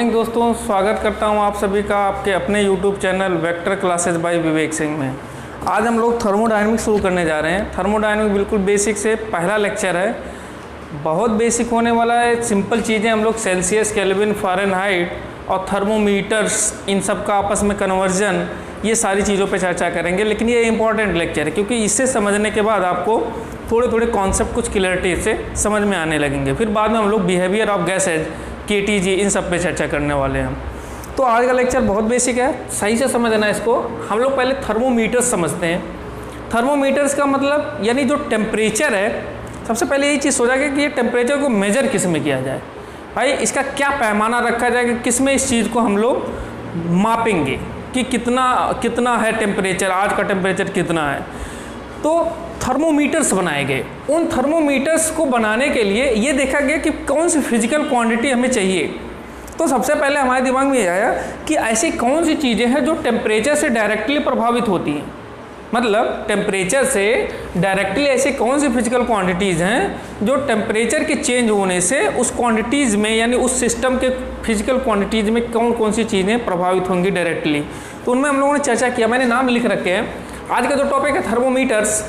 Morning दोस्तों, स्वागत करता हूं आप सभी का आपके अपने YouTube channel vector classes by Vivek Singh में। आज हम लोग थर्मोडायनेमिक्स शुरू करने जा रहे हैं। थर्मोडायनेमिक्स बिल्कुल बेसिक से पहला लेक्चर है, बहुत बेसिक होने वाला है। सिंपल चीज़ें हम लोग सेल्सियस, केल्विन, फ़ारेनहाइट और थर्मोमीटर्स, इन सब का आपस में कन्वर्जन, ये सारी चीज़ों पे चर्चा करेंगे। लेकिन ये इंपॉर्टेंट लेक्चर है क्योंकि इसे समझने के बाद आपको थोड़े थोड़े कॉन्सेप्ट कुछ क्लियरिटी से समझ में आने लगेंगे। फिर बाद में हम लोग बिहेवियर ऑफ गैसेज, KTG, इन सब पे चर्चा करने वाले हैं। तो आज का लेक्चर बहुत बेसिक है, सही से समझना है इसको। हम लोग पहले थर्मोमीटर्स समझते हैं। थर्मोमीटर्स का मतलब यानी जो टेम्परेचर है, सबसे पहले यही चीज़ सोचा गया कि ये टेम्परेचर को मेजर किस में किया जाए, भाई इसका क्या पैमाना रखा जाए कि किस में इस चीज़ को हम लोग मापेंगे कि कितना है टेम्परेचर, आज का टेम्परेचर कितना है। तो थर्मोमीटर्स बनाए गए। उन थर्मोमीटर्स को बनाने के लिए ये देखा गया कि कौन सी फिजिकल क्वांटिटी हमें चाहिए। तो सबसे पहले हमारे दिमाग में ये आया कि ऐसी कौन सी चीज़ें हैं जो टेम्परेचर से डायरेक्टली प्रभावित होती हैं। मतलब टेम्परेचर से डायरेक्टली ऐसी कौन सी फिजिकल क्वांटिटीज़ हैं जो टेम्परेचर के चेंज होने से उस क्वांटिटीज़ में, यानी उस सिस्टम के फिजिकल क्वांटिटीज़ में कौन कौन सी चीज़ें प्रभावित होंगी डायरेक्टली। तो उनमें हम लोगों ने चर्चा किया, मैंने नाम लिख रखे हैं। आज का जो टॉपिक है थर्मोमीटर्स,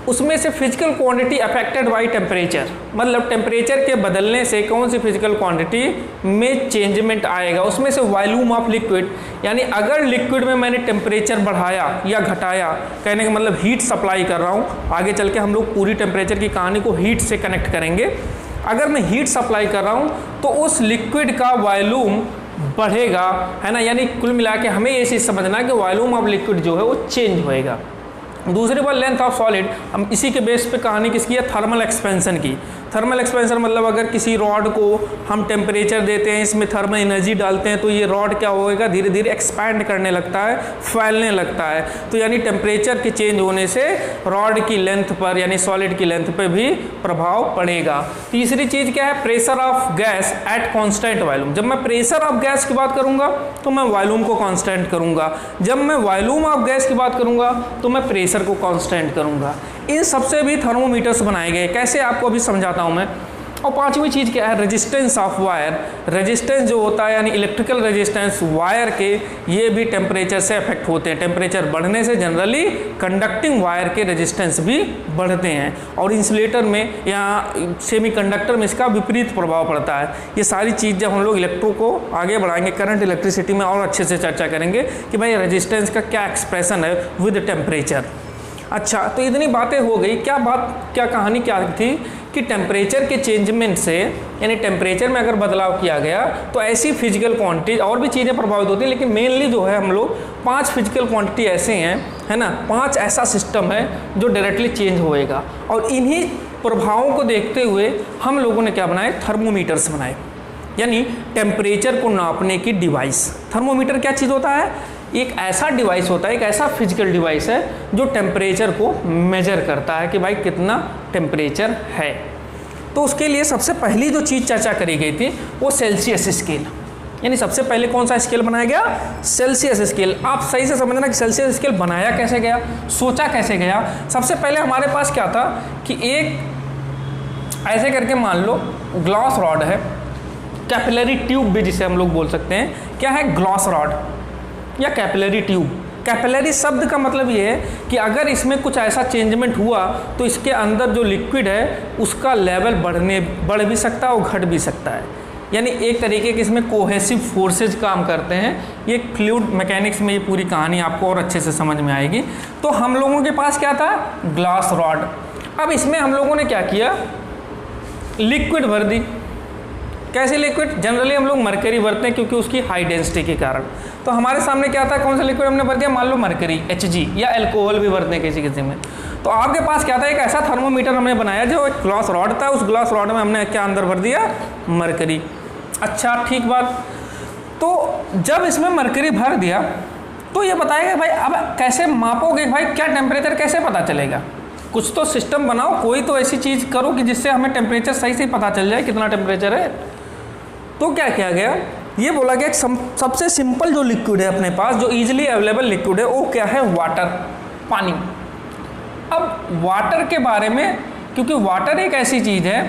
उसमें से physical quantity affected by temperature, मतलब टेम्परेचर के बदलने से कौन सी फिजिकल क्वांटिटी में चेंजमेंट आएगा। उसमें से वॉल्यूम ऑफ लिक्विड, यानी अगर लिक्विड में मैंने टेम्परेचर बढ़ाया या घटाया, कहने का मतलब हीट सप्लाई कर रहा हूँ। आगे चल के हम लोग पूरी टेम्परेचर की कहानी को हीट से कनेक्ट करेंगे। अगर मैं हीट सप्लाई कर रहा हूँ तो उस लिक्विड का वॉल्यूम बढ़ेगा, है ना। यानी कुल मिला के हमें ये चीज़ समझना है कि वॉल्यूम ऑफ लिक्विड जो है वो चेंज होएगा। दूसरी बात लेंथ ऑफ सॉलिड, हम इसी के बेस पे कहानी किसकी है, थर्मल एक्सपेंशन की। थर्मल एक्सपेंशन मतलब अगर किसी रॉड को हम टेम्परेचर देते हैं, इसमें थर्मल एनर्जी डालते हैं, तो ये रॉड क्या होएगा, धीरे धीरे एक्सपैंड करने लगता है, फैलने लगता है। तो यानी टेम्परेचर के चेंज होने से रॉड की लेंथ पर, यानी सॉलिड की लेंथ पर भी प्रभाव पड़ेगा। तीसरी चीज़ क्या है, pressure of gas at constant volume. जब मैं प्रेशर ऑफ गैस की बात करूँगा तो मैं वॉल्यूम को कॉन्स्टेंट करूँगा, जब मैं वॉल्यूम ऑफ गैस की बात करूँगा तो मैं प्रेशर को कांस्टेंट करूंगा। इन सबसे भी थर्मोमीटर्स बनाए गए। कैसे, आपको अभी समझाता हूं मैं। और पांचवी चीज क्या है, रेजिस्टेंस ऑफ वायर। रेजिस्टेंस जो होता है यानी इलेक्ट्रिकल रेजिस्टेंस वायर के, ये भी टेम्परेचर से अफेक्ट होते हैं। टेम्परेचर बढ़ने से जनरली कंडक्टिंग वायर के रेजिस्टेंस भी बढ़ते हैं और इंसुलेटर में या सेमीकंडक्टर में इसका विपरीत प्रभाव पड़ता है। ये सारी चीज़ जब हम लोग इलेक्ट्रो को आगे बढ़ाएंगे, करंट इलेक्ट्रिसिटी में और अच्छे से चर्चा करेंगे कि भाई रेजिस्टेंस का क्या एक्सप्रेशन है विद टेम्परेचर। अच्छा, तो इतनी बातें हो गई। क्या कहानी क्या थी कि टेम्परेचर के चेंजमेंट से, यानी टेम्परेचर में अगर बदलाव किया गया तो ऐसी फिजिकल क्वांटिटी और भी चीज़ें प्रभावित होती हैं, लेकिन मेनली जो है हम लोग 5 फिजिकल क्वांटिटी ऐसे हैं, है ना, 5 ऐसा सिस्टम है जो डायरेक्टली चेंज होएगा। और इन्हीं प्रभावों को देखते हुए हम लोगों ने क्या बनाए, थर्मोमीटर्स बनाए, यानी टेम्परेचर को नापने की डिवाइस। थर्मोमीटर क्या चीज़ होता है, एक ऐसा डिवाइस होता है, एक ऐसा फिजिकल डिवाइस है जो टेम्परेचर को मेजर करता है कि भाई कितना टेम्परेचर है। तो उसके लिए सबसे पहली जो चीज़ चर्चा करी गई थी वो सेल्सियस स्केल। यानी सबसे पहले कौन सा स्केल बनाया गया, सेल्सियस स्केल। आप सही से समझना कि सेल्सियस स्केल बनाया कैसे गया, सोचा कैसे गया। सबसे पहले हमारे पास क्या था कि एक ऐसे करके मान लो ग्लास रॉड है, कैपिलरी ट्यूब भी जिसे हम लोग बोल सकते हैं। क्या है, ग्लास रॉड या कैपिलरी ट्यूब। कैपिलरी शब्द का मतलब ये है कि अगर इसमें कुछ ऐसा चेंजमेंट हुआ तो इसके अंदर जो लिक्विड है उसका लेवल बढ़ भी सकता है और घट भी सकता है। यानी एक तरीके के इसमें कोहेसिव फोर्सेज काम करते हैं। ये फ्लूइड मैकेनिक्स में ये पूरी कहानी आपको और अच्छे से समझ में आएगी। तो हम लोगों के पास क्या था, ग्लास रॉड। अब इसमें हम लोगों ने क्या किया, लिक्विड भर दी। कैसे लिक्विड, जनरली हम लोग मरकरी भरते हैं क्योंकि उसकी हाई डेंसिटी के कारण। तो हमारे सामने क्या था, कौन सा लिक्विड हमने भर दिया, मान लो मरकरी, Hg, या अल्कोहल भी भरते हैं किसी किसी में। तो आपके पास क्या था, एक ऐसा थर्मोमीटर हमने बनाया जो एक ग्लास रॉड था, उस ग्लास रॉड में हमने क्या अंदर भर दिया, मरकरी। अच्छा, ठीक बात। तो जब इसमें मरकरी भर दिया तो ये बताएगा भाई अब कैसे मापोगे, भाई क्या टेम्परेचर कैसे पता चलेगा। कुछ तो सिस्टम बनाओ, कोई तो ऐसी चीज़ करो कि जिससे हमें टेम्परेचर सही से पता चल जाए कितना टेम्परेचर है। तो क्या किया गया, ये बोला गया सबसे सिंपल जो लिक्विड है अपने पास, जो इजीली अवेलेबल लिक्विड है, वो क्या है, वाटर, पानी। अब वाटर के बारे में, क्योंकि वाटर एक ऐसी चीज़ है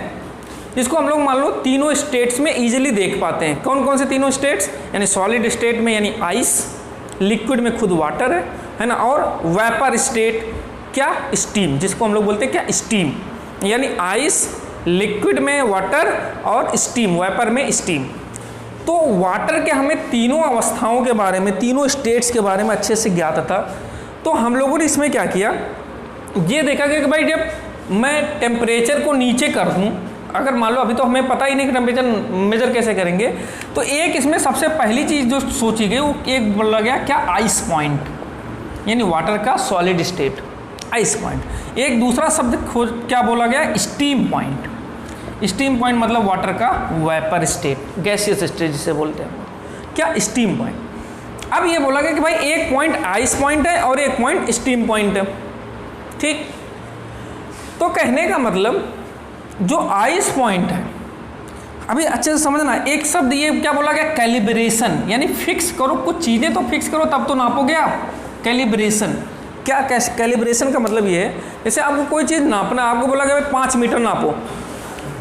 जिसको हम लोग मान लो तीनों स्टेट्स में इजीली देख पाते हैं। कौन कौन से तीनों स्टेट्स, यानी सॉलिड स्टेट में यानी आइस, लिक्विड में खुद वाटर है ना, और वेपर स्टेट क्या, स्टीम, जिसको हम लोग बोलते हैं क्या, स्टीम, यानी आइस, लिक्विड में वाटर और स्टीम, वेपर में स्टीम। तो वाटर के हमें तीनों अवस्थाओं के बारे में, तीनों स्टेट्स के बारे में अच्छे से ज्ञात था। तो हम लोगों ने इसमें क्या किया, ये देखा कि भाई जब मैं टेम्परेचर को नीचे कर दूँ, अगर मान लो अभी तो हमें पता ही नहीं कि टेम्परेचर मेजर कैसे करेंगे, तो एक इसमें सबसे पहली चीज़ जो सोची गई वो एक बोला गया क्या, आइस पॉइंट, यानी वाटर का सॉलिड स्टेट, आइस पॉइंट। एक दूसरा शब्द खोज क्या बोला गया, स्टीम पॉइंट। स्टीम पॉइंट मतलब वाटर का वेपर स्टेट, गैसियस स्टेट जिसे बोलते हैं क्या, स्टीम पॉइंट। अब ये बोला गया कि भाई एक पॉइंट आइस पॉइंट है और एक पॉइंट स्टीम पॉइंट है, ठीक। तो कहने का मतलब जो आइस पॉइंट है, अभी अच्छे से समझना, एक शब्द ये क्या बोला गया, कैलिब्रेशन, यानी फिक्स करो, कुछ चीज़ें तो फिक्स करो तब तो नापोगे आप। कैलिब्रेशन क्या, कैलिब्रेशन का मतलब ये है, जैसे आपको कोई चीज़ नापना, आपको बोला गया 5 मीटर नापो,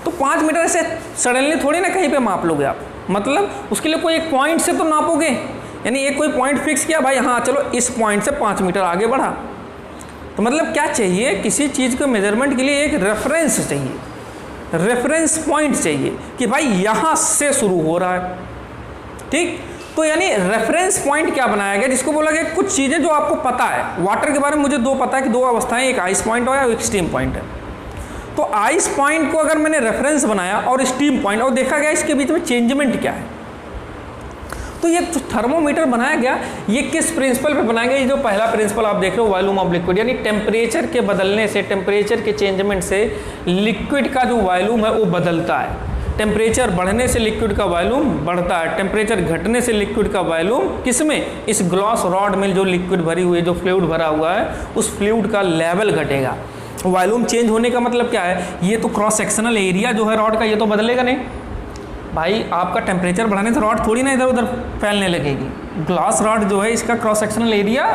तो 5 मीटर ऐसे सडनली थोड़ी ना कहीं पे माप लोगे आप, मतलब उसके लिए कोई एक पॉइंट से तो नापोगे, यानी एक कोई पॉइंट फिक्स किया भाई, हाँ चलो इस पॉइंट से 5 मीटर आगे बढ़ा। तो मतलब क्या चाहिए, किसी चीज़ के मेजरमेंट के लिए एक रेफरेंस चाहिए, रेफरेंस पॉइंट चाहिए कि भाई यहाँ से शुरू हो रहा है, ठीक। तो यानी रेफरेंस पॉइंट क्या बनाया गया, जिसको बोला गया कुछ चीज़ें जो आपको पता है। वाटर के बारे में मुझे 2 पता है कि 2 अवस्थाएं, एक आइस पॉइंट है और एक स्टीम पॉइंट है। तो आइस पॉइंट को अगर मैंने रेफरेंस बनाया और स्टीम पॉइंट, और देखा गया इसके बीच में चेंजमेंट क्या है, तो ये थर्मोमीटर बनाया गया, ये किस प्रिंसिपल पे बनाया गया, ये जो पहला प्रिंसिपल आप देख रहे हो, वॉल्यूम ऑफ लिक्विड, यानी टेम्परेचर के बदलने से, टेम्परेचर के चेंजमेंट से लिक्विड का जो वॉल्यूम है वो बदलता है। टेम्परेचर बढ़ने से लिक्विड का वॉल्यूम बढ़ता है, टेम्परेचर घटने से लिक्विड का वॉल्यूम किसमें, इस ग्लास रॉड में जो लिक्विड भरी हुई है, जो फ्लूइड भरा हुआ है, उस फ्लूइड का लेवल घटेगा। वॉल्यूम चेंज होने का मतलब क्या है, ये तो क्रॉस सेक्शनल एरिया जो है रॉड का, ये तो बदलेगा नहीं भाई। आपका टेम्परेचर बढ़ाने से रॉड थोड़ी ना इधर उधर फैलने लगेगी। ग्लास रॉड जो है इसका क्रॉस सेक्शनल एरिया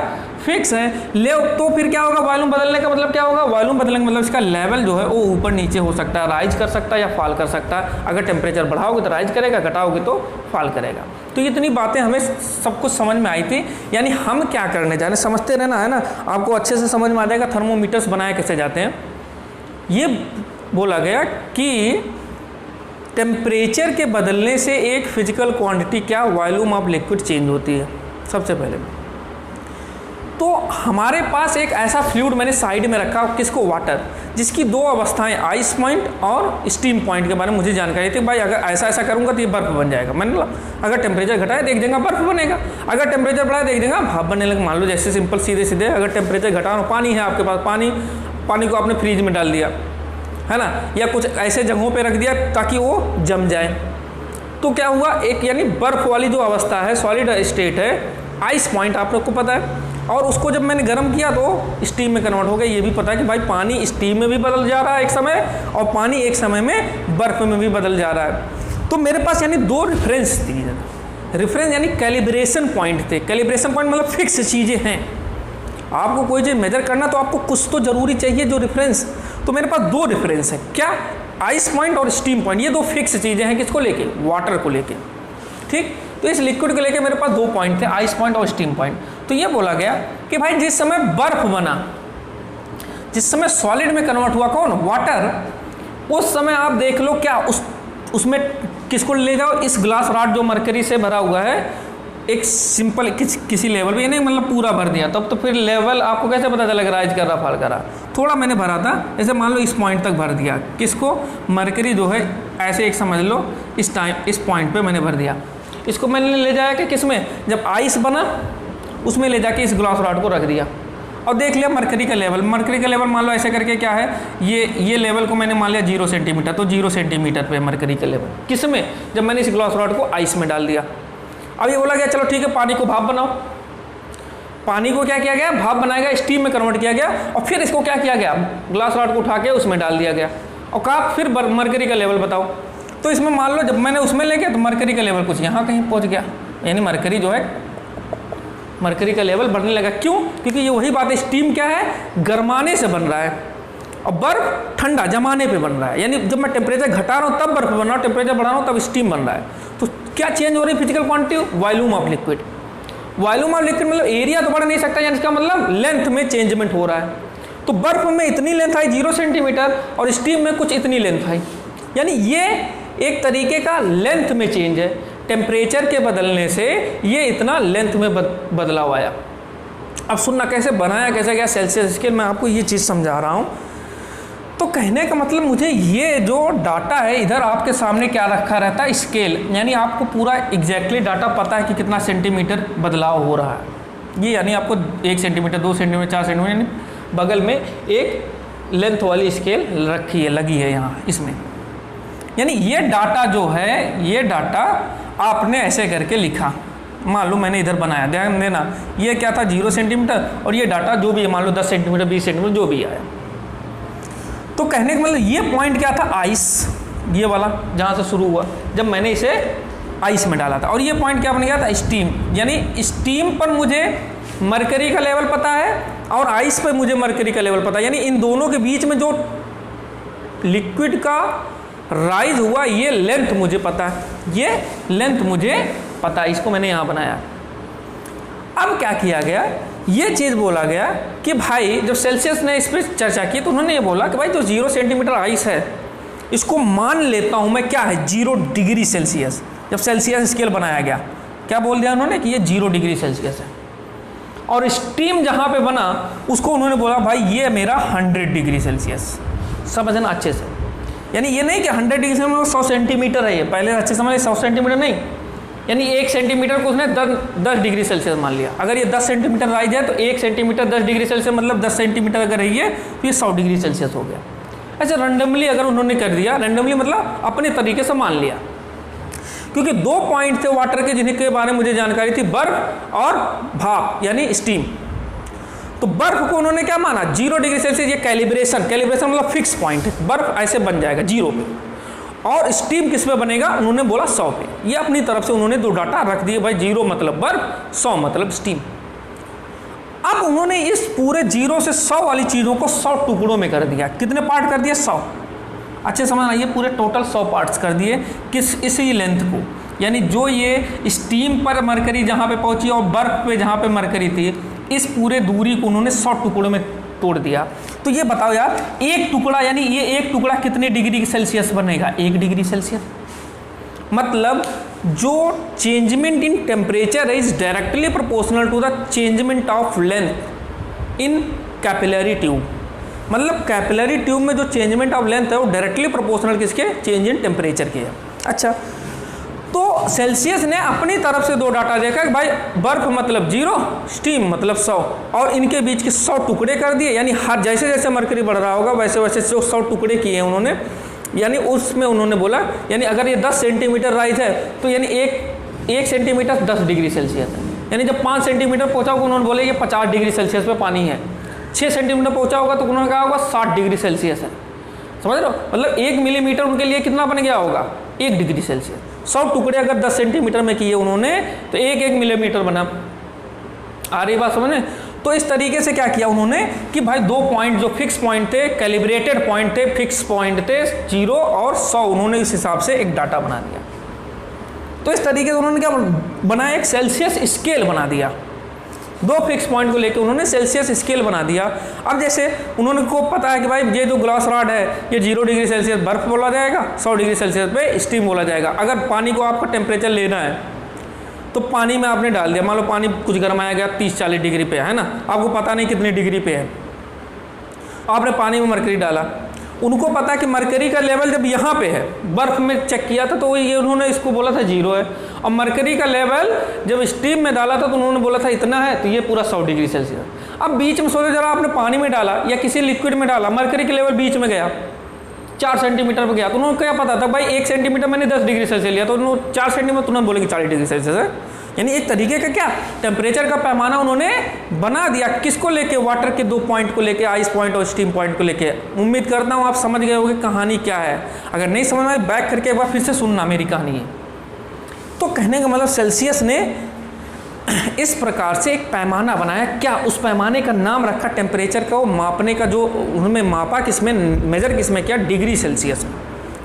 फिक्स है, ले तो फिर क्या होगा, वॉल्यूम बदलने का मतलब क्या होगा, वॉल्यूम बदलने का मतलब इसका लेवल जो है वो ऊपर नीचे हो सकता है, राइज कर सकता है या फॉल कर सकता है। अगर टेम्परेचर बढ़ाओगे तो राइज करेगा, घटाओगे तो फॉल करेगा। तो इतनी बातें हमें सब कुछ समझ में आई थी, यानी हम क्या करने जा रहे हैं, समझते रहना है ना, आपको अच्छे से समझ में आ जाएगा थर्मोमीटर्स बनाए कैसे जाते हैं। ये बोला गया कि टेम्परेचर के बदलने से एक फिजिकल क्वांटिटी क्या, वॉल्यूम ऑफ लिक्विड चेंज होती है सबसे पहले। तो हमारे पास एक ऐसा फ्लूइड मैंने साइड में रखा, किसको, वाटर, जिसकी 2 अवस्थाएं, आइस पॉइंट और स्टीम पॉइंट के बारे में मुझे जानकारी थी। भाई अगर ऐसा ऐसा करूंगा तो ये बर्फ बन जाएगा, मैंने बोला अगर टेम्परेचर घटाए तो एक जगह बर्फ बनेगा, अगर टेम्परेचर बढ़ाए तो एक जगह भाप बनने लगे। मान लो जैसे सिंपल सीधे सीधे, अगर टेम्परेचर घटाओ, पानी है आपके पास, पानी को आपने फ्रीज में डाल दिया है ना, या कुछ ऐसे जगहों पे रख दिया ताकि वो जम जाए, तो क्या हुआ, एक यानी बर्फ वाली जो अवस्था है, सॉलिड स्टेट है, आइस पॉइंट आप लोग को पता है, और उसको जब मैंने गर्म किया तो स्टीम में कन्वर्ट हो गया। ये भी पता है कि भाई पानी स्टीम में भी बदल जा रहा है एक समय, और पानी एक समय में बर्फ में भी बदल जा रहा है। तो मेरे पास यानी 2 रेफरेंस थी, रेफरेंस यानी कैलिब्रेशन पॉइंट थे। कैलिब्रेशन पॉइंट मतलब फिक्स चीज़ें हैं, आपको कोई चीज़ मेजर करना तो आपको कुछ तो जरूरी चाहिए जो रेफरेंस। तो मेरे पास 2 रेफरेंस है, क्या, आइस पॉइंट और स्टीम पॉइंट, ये 2 फिक्स चीज़ें हैं, किसको लेके, वाटर को लेके, ठीक। तो इस लिक्विड को लेके मेरे पास 2 पॉइंट थे, आइस पॉइंट और स्टीम पॉइंट। तो ये बोला गया कि भाई जिस समय बर्फ बना, जिस समय सॉलिड में कन्वर्ट हुआ कौन, वाटर, उस समय आप देख लो क्या, उसमें किसको ले जाओ, इस ग्लास रॉड जो मरकरी से भरा हुआ है, एक सिंपल किसी लेवल पे, नहीं मतलब पूरा भर दिया, तब तो फिर लेवल आपको कैसे पता चलेगा राइज कर रहा फॉल कर रहा, थोड़ा मैंने भरा था, जैसे मान लो इस पॉइंट तक भर दिया, किसको, मरकरी जो है, ऐसे एक समझ लो इस पॉइंट पे मैंने भर दिया। इसको मैंने ले जाया कि किस में, जब आइस बना उसमें ले जाके इस ग्लास रॉड को रख दिया और देख लिया मरकरी का लेवल। मरकरी का लेवल मान लो ऐसे करके क्या है, ये लेवल को मैंने मान लिया 0 सेंटीमीटर, तो 0 सेंटीमीटर पे मरकरी का लेवल, किस में, जब मैंने इस ग्लास रॉड को आइस में डाल दिया। अब ये बोला गया चलो ठीक है, पानी को भाप बनाओ, पानी को क्या किया गया, भाप बनाया गया, स्टीम में कन्वर्ट किया गया, और फिर इसको क्या किया गया, ग्लास रॉड को उठा के उसमें डाल दिया गया, और कहा फिर मरकरी का लेवल बताओ। तो इसमें मान लो जब मैंने उसमें ले गया तो मरकरी का लेवल कुछ यहाँ कहीं पहुँच गया, यानी मरकरी जो है, मरकरी का लेवल बढ़ने लगा। क्यों, क्योंकि ये वही बात है, स्टीम क्या है, गरमाने से बन रहा है, और बर्फ ठंडा जमाने पे बन रहा है, यानी जब मैं टेम्परेचर घटा रहा हूँ तब बर्फ बन रहा हूँ, टेम्परेचर बढ़ा रहा हूँ तब स्टीम बन रहा है। तो क्या चेंज हो रही है physical quantity? Volume of liquid. Volume of liquid मतलब एरिया तो बढ़ नहीं सकता, यानी इसका मतलब लेंथ में चेंजमेंट हो रहा है। तो बर्फ में इतनी लेंथ आई 0 सेंटीमीटर और स्टीम में कुछ इतनी लेंथ आई, यानी ये एक तरीके का लेंथ में चेंज है। टेम्परेचर के बदलने से ये इतना लेंथ में बदलाव आया। अब सुनना कैसे बनाया कैसे गया सेल्सियस स्केल, मैं आपको ये चीज़ समझा रहा हूँ। तो कहने का मतलब मुझे ये जो डाटा है इधर आपके सामने क्या रखा रहता है, स्केल, यानी आपको पूरा एग्जैक्टली डाटा पता है कि कितना सेंटीमीटर बदलाव हो रहा है। ये यानी आपको 1 सेंटीमीटर 2 सेंटीमीटर 4 सेंटीमीटर, यानी बगल में एक लेंथ वाली स्केल रखी है, लगी है यहाँ इसमें। यानी ये डाटा जो है, ये डाटा आपने ऐसे करके लिखा, मान लो मैंने इधर बनाया, ध्यान देना ये क्या था 0 सेंटीमीटर और ये डाटा जो भी है मान लो 10 सेंटीमीटर 20 सेंटीमीटर जो भी आया। तो कहने का मतलब ये पॉइंट क्या था, आइस, ये वाला जहाँ से शुरू हुआ जब मैंने इसे आइस में डाला था। और ये पॉइंट क्या बन गया था, स्टीम, यानी स्टीम पर मुझे मरकरी का लेवल पता है और आइस पर मुझे मरकरी का लेवल पता है, यानी इन दोनों के बीच में जो लिक्विड का राइज हुआ ये लेंथ मुझे पता है, ये लेंथ मुझे पता है, इसको मैंने यहाँ बनाया। अब क्या किया गया, ये चीज़ बोला गया कि भाई जब सेल्सियस ने इस पर चर्चा की तो उन्होंने ये बोला कि भाई जो 0 सेंटीमीटर आइस है इसको मान लेता हूँ मैं क्या है 0 डिग्री सेल्सियस। जब सेल्सियस स्केल बनाया गया क्या बोल दिया उन्होंने कि ये 0 डिग्री सेल्सियस है, और स्टीम जहाँ पे बना उसको उन्होंने बोला भाई ये मेरा 100 डिग्री सेल्सियस। समझना अच्छे से, यानी ये नहीं कि 100 डिग्री से 100 सेंटीमीटर है, ये पहले अच्छे समझ 100 सेंटीमीटर नहीं, यानी 1 सेंटीमीटर को उसने 10 डिग्री सेल्सियस मान लिया। अगर ये 10 सेंटीमीटर राइज है तो 1 सेंटीमीटर 10 डिग्री सेल्सियस मतलब 10 सेंटीमीटर अगर रही है तो ये 100 डिग्री सेल्सियस हो गया। ऐसे रैंडमली अगर उन्होंने कर दिया, रैंडमली मतलब अपने तरीके से मान लिया, क्योंकि 2 पॉइंट थे वाटर के जिनके बारे में मुझे जानकारी थी, बर्फ और भाप यानी स्टीम। तो बर्फ को उन्होंने क्या माना 0 डिग्री सेल्सियस, ये कैलिब्रेशन मतलब फिक्स पॉइंट है, बर्फ ऐसे बन जाएगा 0 पे, और स्टीम किस पे बनेगा उन्होंने बोला 100 पे। ये अपनी तरफ से उन्होंने 2 डाटा रख दिए, भाई 0 मतलब बर्फ 100 मतलब स्टीम। अब उन्होंने इस पूरे 0 से 100 वाली चीज़ों को 100 टुकड़ों में कर दिया। कितने पार्ट कर दिए 100, अच्छे समझना, ये पूरे टोटल 100 पार्ट्स कर दिए किस इसी लेंथ को, यानी जो ये स्टीम पर मरकरी जहाँ पे पहुँची और बर्फ पे जहाँ पे मरकरी थी, इस पूरे दूरी को उन्होंने 100 टुकड़ों में तोड़ दिया। तो ये बताओ यार, एक टुकड़ा यानी ये एक टुकड़ा कितने डिग्री सेल्सियस बनेगा, 1 डिग्री सेल्सियस। मतलब जो changement in temperature is directly proportional to the changement of length in capillary tube. मतलब कैपिलरी ट्यूब में जो चेंजमेंट ऑफ लेंथ है वो डायरेक्टली प्रोपोर्शनल किसके, चेंज इन टेम्परेचर के है। अच्छा, तो सेल्सियस ने अपनी तरफ से 2 डाटा देखा कि भाई बर्फ मतलब 0, स्टीम मतलब 100, और इनके बीच के 100 टुकड़े कर दिए, यानी हर जैसे जैसे मरकरी बढ़ रहा होगा वैसे वैसे जो 100 टुकड़े किए हैं उन्होंने, यानी उसमें उन्होंने बोला यानी अगर ये 10 सेंटीमीटर राइज है तो यानी एक सेंटीमीटर 10 डिग्री सेल्सियस है, यानी जब 5 सेंटीमीटर पहुँचा होगा उन्होंने बोले ये 50 डिग्री सेल्सियस पे पानी है, 6 सेंटीमीटर पहुँचा होगा तो उन्होंने कहा होगा 60 डिग्री सेल्सियस है। समझ रहे हो, मतलब 1 मिलीमीटर उनके लिए कितना बन गया होगा, 1 डिग्री सेल्सियस। 100 टुकड़े अगर 10 सेंटीमीटर में किए उन्होंने तो 1 मिलीमीटर बना। आ रही बात समझने। तो इस तरीके से क्या किया उन्होंने कि भाई 2 पॉइंट जो फिक्स पॉइंट थे, कैलिब्रेटेड पॉइंट थे, फिक्स पॉइंट थे 0 और 100, उन्होंने इस हिसाब से एक डाटा बना दिया। तो इस तरीके से उन्होंने क्या बनाया, एक सेल्सियस स्केल बना दिया। 2 फिक्स पॉइंट को लेकर उन्होंने सेल्सियस स्केल बना दिया। अब जैसे उन्होंने को पता है कि भाई ये जो ग्लास रॉड है ये 0 डिग्री सेल्सियस बर्फ बोला जाएगा, 100 डिग्री सेल्सियस पे स्टीम बोला जाएगा। अगर पानी को आपका टेम्परेचर लेना है तो पानी में आपने डाल दिया, मान लो पानी कुछ गर्माया गया 30-40 डिग्री पे है ना, आपको पता नहीं कितने डिग्री पे है, आपने पानी में मरकरी डाला, उनको पता है कि मरकरी का लेवल जब यहाँ पे है, बर्फ में चेक किया था तो ये उन्होंने इसको बोला था 0 है, और मरकरी का लेवल जब स्टीम में डाला था तो उन्होंने बोला था इतना है, तो ये पूरा 100 डिग्री सेल्सियस। अब बीच में सोचो जरा, आपने पानी में डाला या किसी लिक्विड में डाला, मरकरी का लेवल बीच में गया 4 सेंटीमीटर पर गया, तो उन्होंने क्या पता था भाई 1 सेंटीमीटर मैंने 10 डिग्री सेल्सियस लिया तो उन्होंने 4 सेंटीमीटर तुरंत बोलेंगे 40 डिग्री सेल्सियस है। यानी एक तरीके का क्या टेम्परेचर का पैमाना उन्होंने बना दिया, किसको लेके, वाटर के 2 पॉइंट को लेके, आइस पॉइंट और स्टीम पॉइंट को लेके। उम्मीद करता हूँ आप समझ गए होंगे कहानी क्या है। अगर नहीं समझ में बैक करके एक बार फिर से सुनना मेरी कहानी है। तो कहने का मतलब सेल्सियस ने इस प्रकार से एक पैमाना बनाया। क्या उस पैमाने का नाम रखा टेम्परेचर का, वो मापने का जो उन्होंने मापा किसमें, मेजर किसमें किया, डिग्री सेल्सियस में,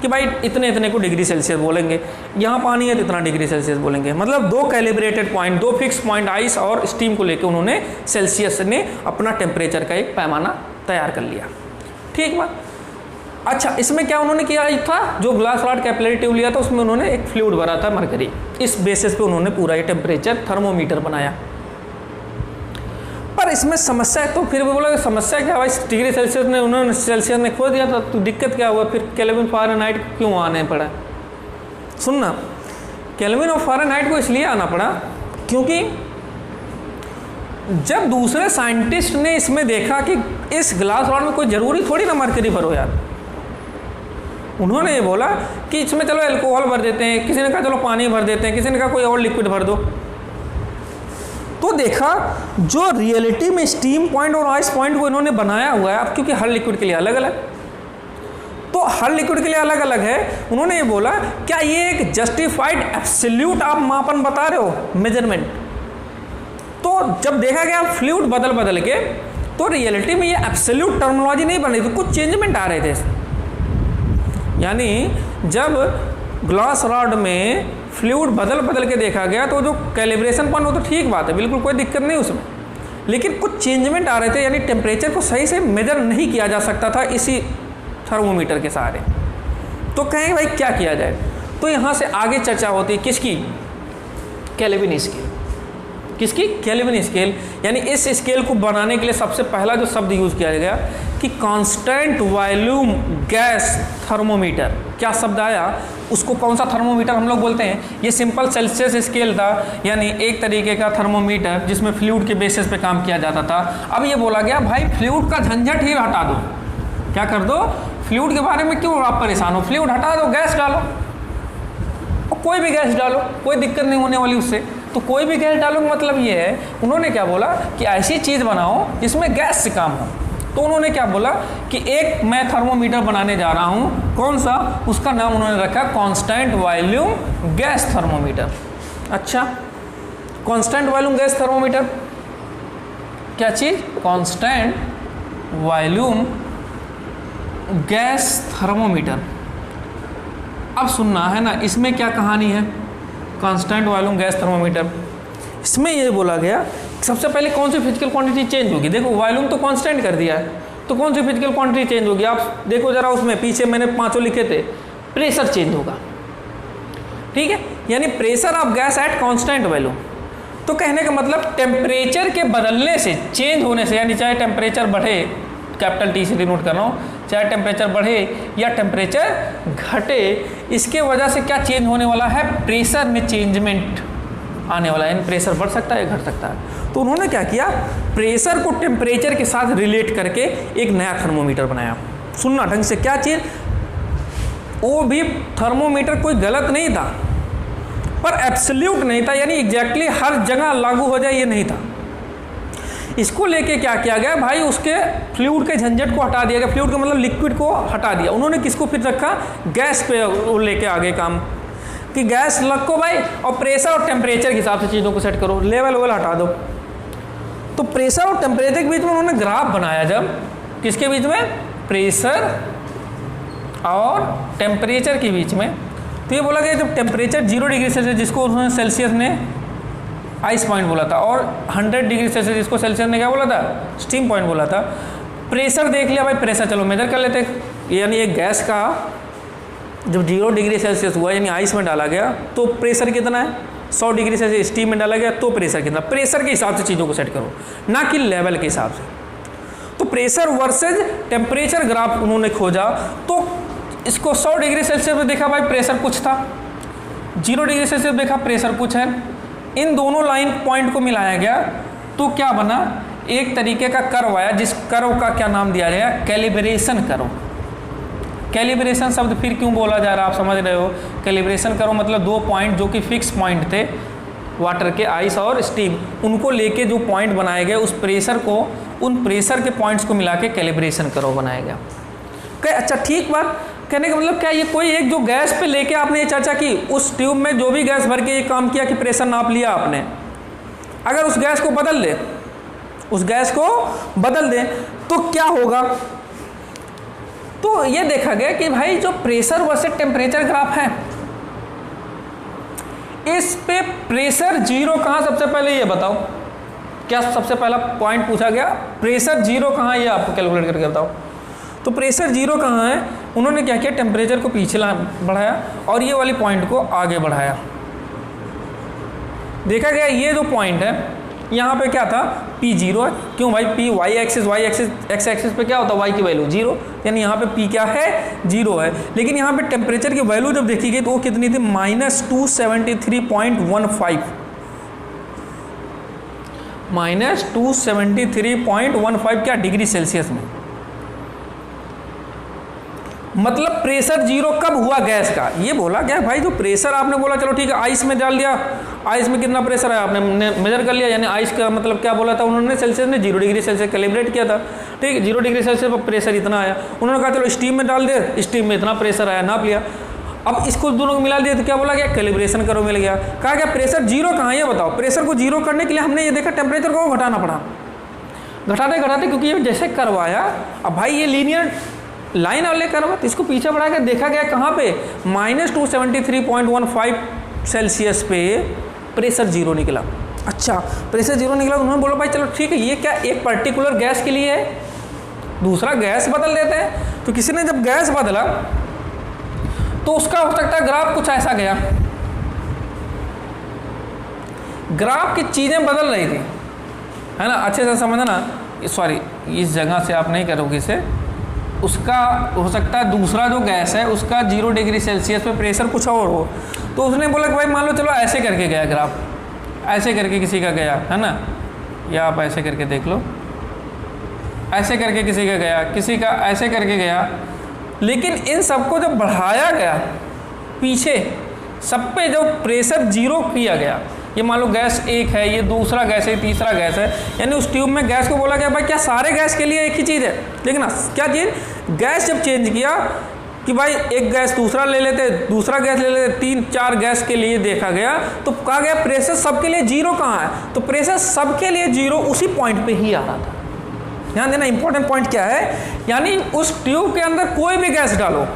कि भाई इतने इतने को डिग्री सेल्सियस बोलेंगे, यहाँ पानी है तो इतना डिग्री सेल्सियस बोलेंगे। मतलब दो कैलिब्रेटेड पॉइंट, दो फिक्स पॉइंट आइस और स्टीम को लेकर उन्होंने सेल्सियस ने अपना टेम्परेचर का एक पैमाना तैयार कर लिया। ठीक बात। अच्छा, इसमें क्या उन्होंने किया था, जो ग्लास रॉड कैपिलरी ट्यूब लिया था उसमें उन्होंने एक फ्लूइड भरा था मरकरी, इस बेसिस पे उन्होंने पूरा ये टेम्परेचर थर्मोमीटर बनाया। पर इसमें समस्या है, तो फिर भी बोला कि समस्या क्या भाई, डिग्री सेल्सियस ने उन्होंने सेल्सियस ने खो दिया था, तो दिक्कत क्या हुआ, फिर केल्विन फ़ारेनहाइट क्यों आने पड़ा। सुनना, केल्विन और फ़ारेनहाइट को इसलिए आना पड़ा क्योंकि जब दूसरे साइंटिस्ट ने इसमें देखा कि इस ग्लास रॉड में कोई ज़रूरी थोड़ी ना मरकरी भरो यार, उन्होंने ये बोला कि इसमें चलो अल्कोहल भर देते हैं, किसी ने कहा चलो पानी भर देते हैं, किसी ने कहा कोई और लिक्विड भर दो। तो देखा जो रियलिटी में स्टीम पॉइंट और आइस पॉइंट को इन्होंने बनाया हुआ है, अब क्योंकि हर लिक्विड के लिए अलग अलग, तो हर लिक्विड के लिए अलग अलग है, उन्होंने ये बोला क्या ये एक जस्टिफाइड एब्सोल्यूट आप मापन बता रहे हो, मेजरमेंट। तो जब देखा गया फ्लूइड बदल बदल के, तो रियलिटी में ये एब्सोल्यूट टर्मिनोलॉजी नहीं बन रही थी, कुछ चेंजमेंट आ रहे थे। यानी जब ग्लास रॉड में फ्लूइड बदल बदल के देखा गया तो जो कैलिब्रेशन पॉइंट, वो तो ठीक बात है, बिल्कुल कोई दिक्कत नहीं उसमें, लेकिन कुछ चेंजमेंट आ रहे थे, यानी टेम्परेचर को सही से मेजर नहीं किया जा सकता था इसी थर्मोमीटर के सहारे। तो कहें भाई क्या किया जाए, तो यहाँ से आगे चर्चा होती है किसकी, केल्विन स्केल। किसकी, केल्विन स्केल। यानी इस स्केल को बनाने के लिए सबसे पहला जो शब्द यूज़ किया गया कि कांस्टेंट वॉल्यूम गैस थर्मोमीटर। क्या शब्द आया, उसको कौन सा थर्मोमीटर हम लोग बोलते हैं, ये सिंपल सेल्सियस स्केल था, यानी एक तरीके का थर्मोमीटर जिसमें फ्लूइड के बेसिस पे काम किया जाता था। अब ये बोला गया भाई फ्लूइड का झंझट ही हटा दो, क्या कर दो, फ्लूइड के बारे में क्यों आप परेशान हो, फ्लूइड हटा दो, गैस डालो, और कोई भी गैस डालो, कोई दिक्कत नहीं होने वाली उससे। तो कोई भी गैस डालो मतलब ये है, उन्होंने क्या बोला कि ऐसी चीज़ बनाओ जिसमें गैस से काम हो। तो उन्होंने क्या बोला कि एक मैं थर्मोमीटर बनाने जा रहा हूँ, कौन सा, उसका नाम उन्होंने रखा कांस्टेंट वॉल्यूम गैस थर्मोमीटर। अच्छा, कांस्टेंट वॉल्यूम गैस थर्मोमीटर क्या चीज़, कांस्टेंट वॉल्यूम गैस थर्मोमीटर। अब सुनना है ना, इसमें क्या कहानी है, कांस्टेंट वॉल्यूम गैस थर्मोमीटर, इसमें ये बोला गया सबसे पहले कौन सी फिजिकल क्वांटिटी चेंज होगी। देखो वॉल्यूम तो कांस्टेंट कर दिया है, तो कौन सी फिजिकल क्वांटिटी चेंज होगी, आप देखो जरा, उसमें पीछे मैंने पांचों लिखे थे, प्रेशर चेंज होगा। ठीक है, यानी pressure of gas at constant volume. तो कहने का मतलब टेम्परेचर के बदलने से, चेंज होने से, यानी चाहे टेम्परेचर बढ़े, कैपिटल टी से डिनोट कर रहा हूँ, चाहे टेम्परेचर बढ़े या टेम्परेचर घटे, इसके वजह से क्या चेंज होने वाला है, प्रेशर में चेंजमेंट आने वाला है, यानी प्रेशर बढ़ सकता है घट सकता है। तो उन्होंने क्या किया, प्रेशर को टेम्परेचर के साथ रिलेट करके एक नया थर्मोमीटर बनाया। सुनना ढंग से, क्या चीज़, वो भी थर्मोमीटर कोई गलत नहीं था, पर एब्सोल्यूट नहीं था, यानी एग्जैक्टली हर जगह लागू हो जाए ये नहीं था। इसको लेके क्या किया गया भाई, उसके फ्लूइड के झंझट को हटा दिया गया, फ्लूइड का मतलब लिक्विड को हटा दिया। उन्होंने किसको फिर रखा, गैस पे वो लेके आगे काम, कि गैस रखो भाई और प्रेशर और टेम्परेचर के हिसाब से चीज़ों को सेट करो, लेवल हटा दो। तो प्रेशर और टेम्परेचर के बीच में उन्होंने ग्राफ बनाया, जब किसके बीच में, प्रेशर और टेम्परेचर के बीच में। तो ये बोला गया जब टेम्परेचर 0 डिग्री सेल्सियस, जिसको उन्होंने सेल्सियस ने आइस पॉइंट बोला था, और 100 डिग्री सेल्सियस जिसको सेल्सियस ने क्या बोला था, स्टीम पॉइंट बोला था। प्रेशर देख लिया भाई, प्रेशर चलो मेजर कर लेते, यानी एक गैस का जब 0 डिग्री सेल्सियस हुआ, यानी आइस में डाला गया, तो प्रेशर कितना है, 100 डिग्री सेल्सियस स्टीम में डाला गया, तो प्रेशर कितना, प्रेशर के हिसाब से चीज़ों को सेट करो, ना कि लेवल के हिसाब से। तो प्रेशर वर्सेज टेम्परेचर ग्राफ उन्होंने खोजा, तो इसको 100 डिग्री सेल्सियस में देखा भाई प्रेशर कुछ था, 0 डिग्री सेल्सियस देखा प्रेशर कुछ है, इन दोनों लाइन पॉइंट को मिलाया गया, तो क्या बना, एक तरीके का कर्व आया, जिस कर्व का क्या नाम दिया गया, कैलिब्रेशन कर्व। कैलिब्रेशन शब्द फिर क्यों बोला जा रहा है, आप समझ रहे हो, कैलिब्रेशन कर्व मतलब दो पॉइंट जो कि फिक्स पॉइंट थे वाटर के, आइस और स्टीम, उनको लेके जो पॉइंट बनाए गए, उस प्रेशर को, उन प्रेशर के पॉइंट्स को मिला के कैलिब्रेशन कर्व बनाया गया। अच्छा ठीक बात, कहने का मतलब क्या, ये कोई एक जो गैस पे लेके आपने ये चर्चा की, उस ट्यूब में जो भी गैस भर के ये काम किया कि प्रेशर नाप लिया आपने, अगर उस गैस को बदल दे, उस गैस को बदल दें तो क्या होगा? तो ये देखा गया कि भाई जो प्रेशर वर्सेस टेम्परेचर ग्राफ है, इस पे प्रेशर जीरो कहाँ सबसे पहले ये बताओ, क्या सबसे पहला पॉइंट पूछा गया प्रेशर जीरो कहाँ, ये आपको कैलकुलेट करके बताओ। तो प्रेशर जीरो कहाँ है? उन्होंने क्या किया, टेम्परेचर को पीछे बढ़ाया और ये वाली पॉइंट को आगे बढ़ाया। देखा गया ये जो पॉइंट है यहाँ पे क्या था, P जीरो है। क्यों भाई? P Y axis X axis पे क्या होता है, y की वैल्यू जीरो, यानी यहाँ पे P क्या है, जीरो है। लेकिन यहाँ पे टेम्परेचर की वैल्यू जब देखी गई तो वो कितनी थी, -273.15, -273.15 क्या डिग्री सेल्सियस में। मतलब प्रेशर जीरो कब हुआ गैस का? ये बोला गया भाई जो प्रेशर आपने बोला चलो ठीक है आइस में डाल दिया, आइस में कितना प्रेशर है आपने मेजर कर लिया, यानी आइस का मतलब क्या बोला था उन्होंने, सेल्सियस में 0 डिग्री सेल्सियस कैलिब्रेट किया था, ठीक है 0 डिग्री सेल्सियस पर प्रेशर इतना आया। उन्होंने कहा चलो स्टीम में डाल दे, स्टीम में इतना प्रेशर आया, नाप लिया। अब इसको दोनों को मिला दिया तो क्या बोला गया, कैलिब्रेशन करो, मिल गया। कहा गया प्रेशर जीरो कहाँ है ये बताओ। प्रेशर को जीरो करने के लिए हमने ये देखा टेम्परेचर को घटाना पड़ा, घटाते घटाते क्योंकि ये जैसे करवाया, अब भाई ये लीनियर लाइन वाले करवा, तो इसको पीछे बढ़ा के देखा गया कहाँ पे, -273.15 सेल्सियस पे प्रेशर जीरो निकला। अच्छा प्रेशर जीरो निकला तो उन्होंने बोला भाई चलो ठीक है ये क्या एक पर्टिकुलर गैस के लिए है, दूसरा गैस बदल देते हैं। तो किसी ने जब गैस बदला तो उसका हो सकता है ग्राफ कुछ ऐसा गया, ग्राफ की चीज़ें बदल रही थी, है ना, अच्छे से समझना। सॉरी इस जगह से आप नहीं करोगे इसे, उसका हो सकता है दूसरा जो गैस है उसका 0 डिग्री सेल्सियस पे प्रेशर कुछ और हो। तो उसने बोला कि भाई मान लो चलो ऐसे करके गया ग्राफ, ऐसे करके किसी का गया, है ना, या आप ऐसे करके देख लो, ऐसे करके किसी का गया, किसी का ऐसे करके गया। लेकिन इन सबको जब बढ़ाया गया पीछे, सब पे जो प्रेशर जीरो किया गया, ये मान लो गैस एक है, ये दूसरा गैस है, तीसरा गैस है, यानी उस ट्यूब में गैस को बोला गया भाई क्या सारे गैस के लिए एक ही चीज़ है। लेकिन क्या चीज़, गैस जब चेंज किया कि भाई एक गैस दूसरा ले लेते, दूसरा गैस ले लेते, 3-4 गैस के लिए देखा गया, तो कहा गया प्रेशर सबके लिए जीरो कहाँ है, तो प्रेशर सबके लिए जीरो उसी पॉइंट पे ही आ रहा था। ध्यान देना इंपॉर्टेंट पॉइंट क्या है, यानी उस ट्यूब के अंदर कोई भी गैस डालो,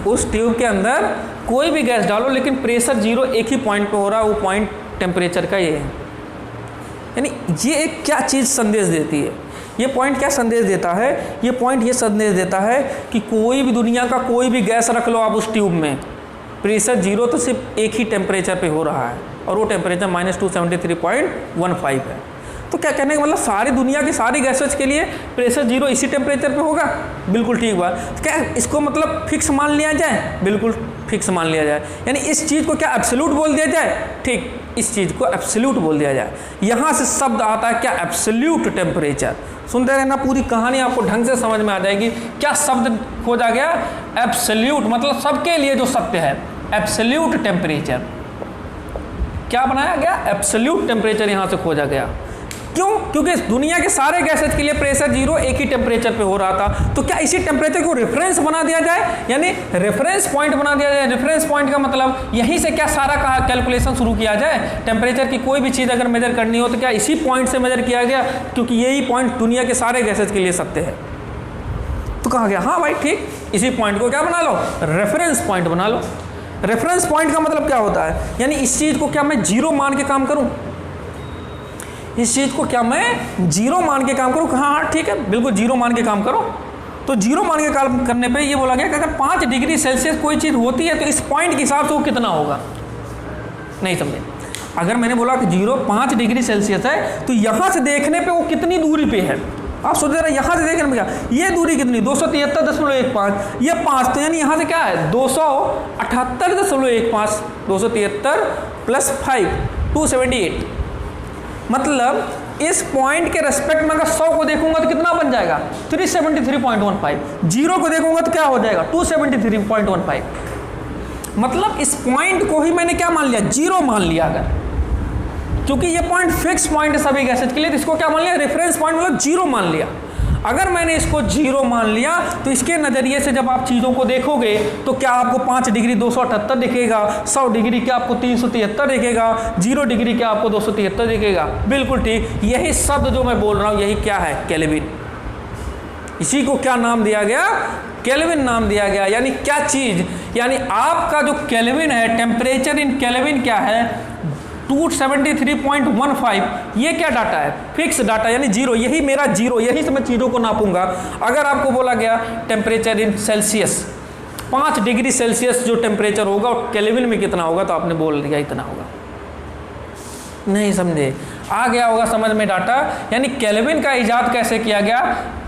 उस ट्यूब के अंदर कोई भी गैस डालो, लेकिन प्रेशर जीरो एक ही पॉइंट पे हो रहा है, वो पॉइंट टेम्परेचर का ये है। यानी ये एक क्या चीज़ संदेश देती है, ये पॉइंट क्या संदेश देता है, ये पॉइंट ये संदेश देता है कि कोई भी दुनिया का कोई भी गैस रख लो आप उस ट्यूब में, प्रेशर जीरो तो सिर्फ एक ही टेम्परेचर पे हो रहा है, और वो टेम्परेचर -273.15 है। तो क्या कहने का मतलब सारी दुनिया की सारी गैसेज के लिए प्रेशर जीरो इसी टेम्परेचर पे होगा, बिल्कुल ठीक बात। क्या इसको मतलब फिक्स मान लिया जाए, बिल्कुल फिक्स मान लिया जाए। यानी इस चीज़ को क्या एब्सोल्यूट बोल दिया जाए, ठीक इस चीज़ को एब्सोल्यूट बोल दिया जाए। यहाँ से शब्द आता है क्या, एब्सोल्यूट टेम्परेचर। सुनते रहना, पूरी कहानी आपको ढंग से समझ में आ जाएगी। क्या शब्द खोजा गया, एब्सोल्यूट, मतलब सबके लिए जो सत्य है, एब्सोल्यूट टेम्परेचर। क्या बनाया गया, एब्सोल्यूट टेम्परेचर यहाँ से खोजा गया। क्यों? क्योंकि दुनिया के सारे गैसेज के लिए प्रेशर जीरो एक ही टेम्परेचर पे हो रहा था। तो क्या इसी टेम्परेचर को रेफरेंस बना दिया जाए, यानी रेफरेंस पॉइंट बना दिया जाए। रेफरेंस पॉइंट का मतलब यहीं से क्या सारा कैलकुलेशन शुरू किया जाए। टेम्परेचर की कोई भी चीज़ अगर मेजर करनी हो तो क्या इसी पॉइंट से मेजर किया गया, क्योंकि यही पॉइंट दुनिया के सारे गैसेज के लिए सत्य है। तो कहा गया हाँ भाई ठीक, इसी पॉइंट को क्या बना लो, रेफरेंस पॉइंट बना लो। रेफरेंस पॉइंट का मतलब क्या होता है, यानी इस चीज़ को क्या मैं जीरो मान के काम करूँ, इस चीज़ को क्या मैं जीरो मान के काम करूँ। हाँ ठीक है, बिल्कुल जीरो मान के काम करो। तो जीरो मान के काम करने पे ये बोला गया कि अगर 5 डिग्री सेल्सियस कोई चीज़ होती है तो इस पॉइंट के हिसाब से वो कितना होगा, नहीं समझे। अगर मैंने बोला कि 5 डिग्री सेल्सियस है तो यहाँ से देखने पे वो कितनी दूरी पे है, आप सोच रहे यहाँ से देखने में क्या, ये दूरी कितनी 273.15, ये 5, तो यानी यहाँ से क्या है 278.15, 273 + 5 278। मतलब इस पॉइंट के रेस्पेक्ट में अगर 100 को देखूंगा तो कितना बन जाएगा 373.15, जीरो को देखूंगा तो क्या हो जाएगा 273.15। मतलब इस पॉइंट को ही मैंने क्या मान लिया, जीरो मान लिया। अगर क्योंकि ये पॉइंट फिक्स पॉइंट है सभी गैसेज के लिए, तो इसको क्या मान लिया, रेफरेंस पॉइंट मतलब जीरो मान लिया। अगर मैंने इसको 0 मान लिया तो इसके नज़रिए से जब आप चीज़ों को देखोगे तो क्या आपको 5 डिग्री 278 दिखेगा, 100 डिग्री क्या आपको 373 दिखेगा, 0 डिग्री क्या आपको 273 दिखेगा। बिल्कुल ठीक, यही शब्द जो मैं बोल रहा हूँ यही क्या है, केल्विन। इसी को क्या नाम दिया गया, केल्विन नाम दिया गया। यानी क्या चीज़, यानी आपका जो केल्विन है, टेम्परेचर इन केल्विन क्या है, 273.15। ये क्या डाटा है, फिक्स डाटा, यानी 0, यही मेरा 0, यही से मैं चीज़ों को नापूंगा। अगर आपको बोला गया temperature in Celsius, 5 degree Celsius जो टेम्परेचर होगा और केल्विन में कितना होगा, तो आपने बोल दिया इतना होगा। नहीं समझे, आ गया होगा समझ में डाटा। यानी केल्विन का इजाद कैसे किया गया,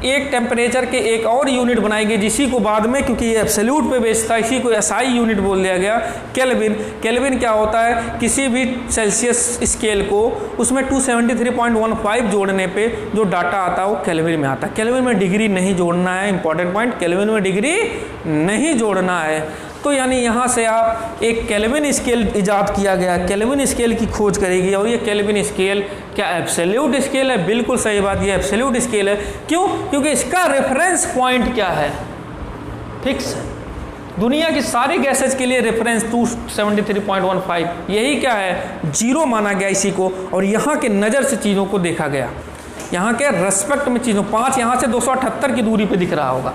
एक टेम्परेचर के एक और यूनिट बनाई गई जिसी को बाद में, क्योंकि ये एब्सोल्यूट पे बेस्ड था, इसी को एसआई यूनिट बोल दिया गया, केल्विन। केल्विन क्या होता है, किसी भी सेल्सियस स्केल को उसमें 273.15 जोड़ने पे जो डाटा आता है वो केल्विन में आता है। केल्विन में डिग्री नहीं जोड़ना है, इंपॉर्टेंट पॉइंट, केल्विन में डिग्री नहीं जोड़ना है। तो यानी यहाँ से आप एक केल्विन स्केल इजाद किया गया, केल्विन स्केल की खोज करेगी। और ये केल्विन स्केल क्या एब्सोल्यूट स्केल है, बिल्कुल सही बात, ये एब्सोल्यूट स्केल है। क्यों, क्योंकि इसका रेफरेंस पॉइंट क्या है, फिक्स है। दुनिया की सारी गैसेज के लिए रेफरेंस 273.15, यही क्या है, 0 माना गया इसी को। और यहाँ के नज़र से चीज़ों को देखा गया, यहाँ के रेस्पेक्ट में चीज़ों, 5 यहाँ से 278 की दूरी पे दिख रहा होगा,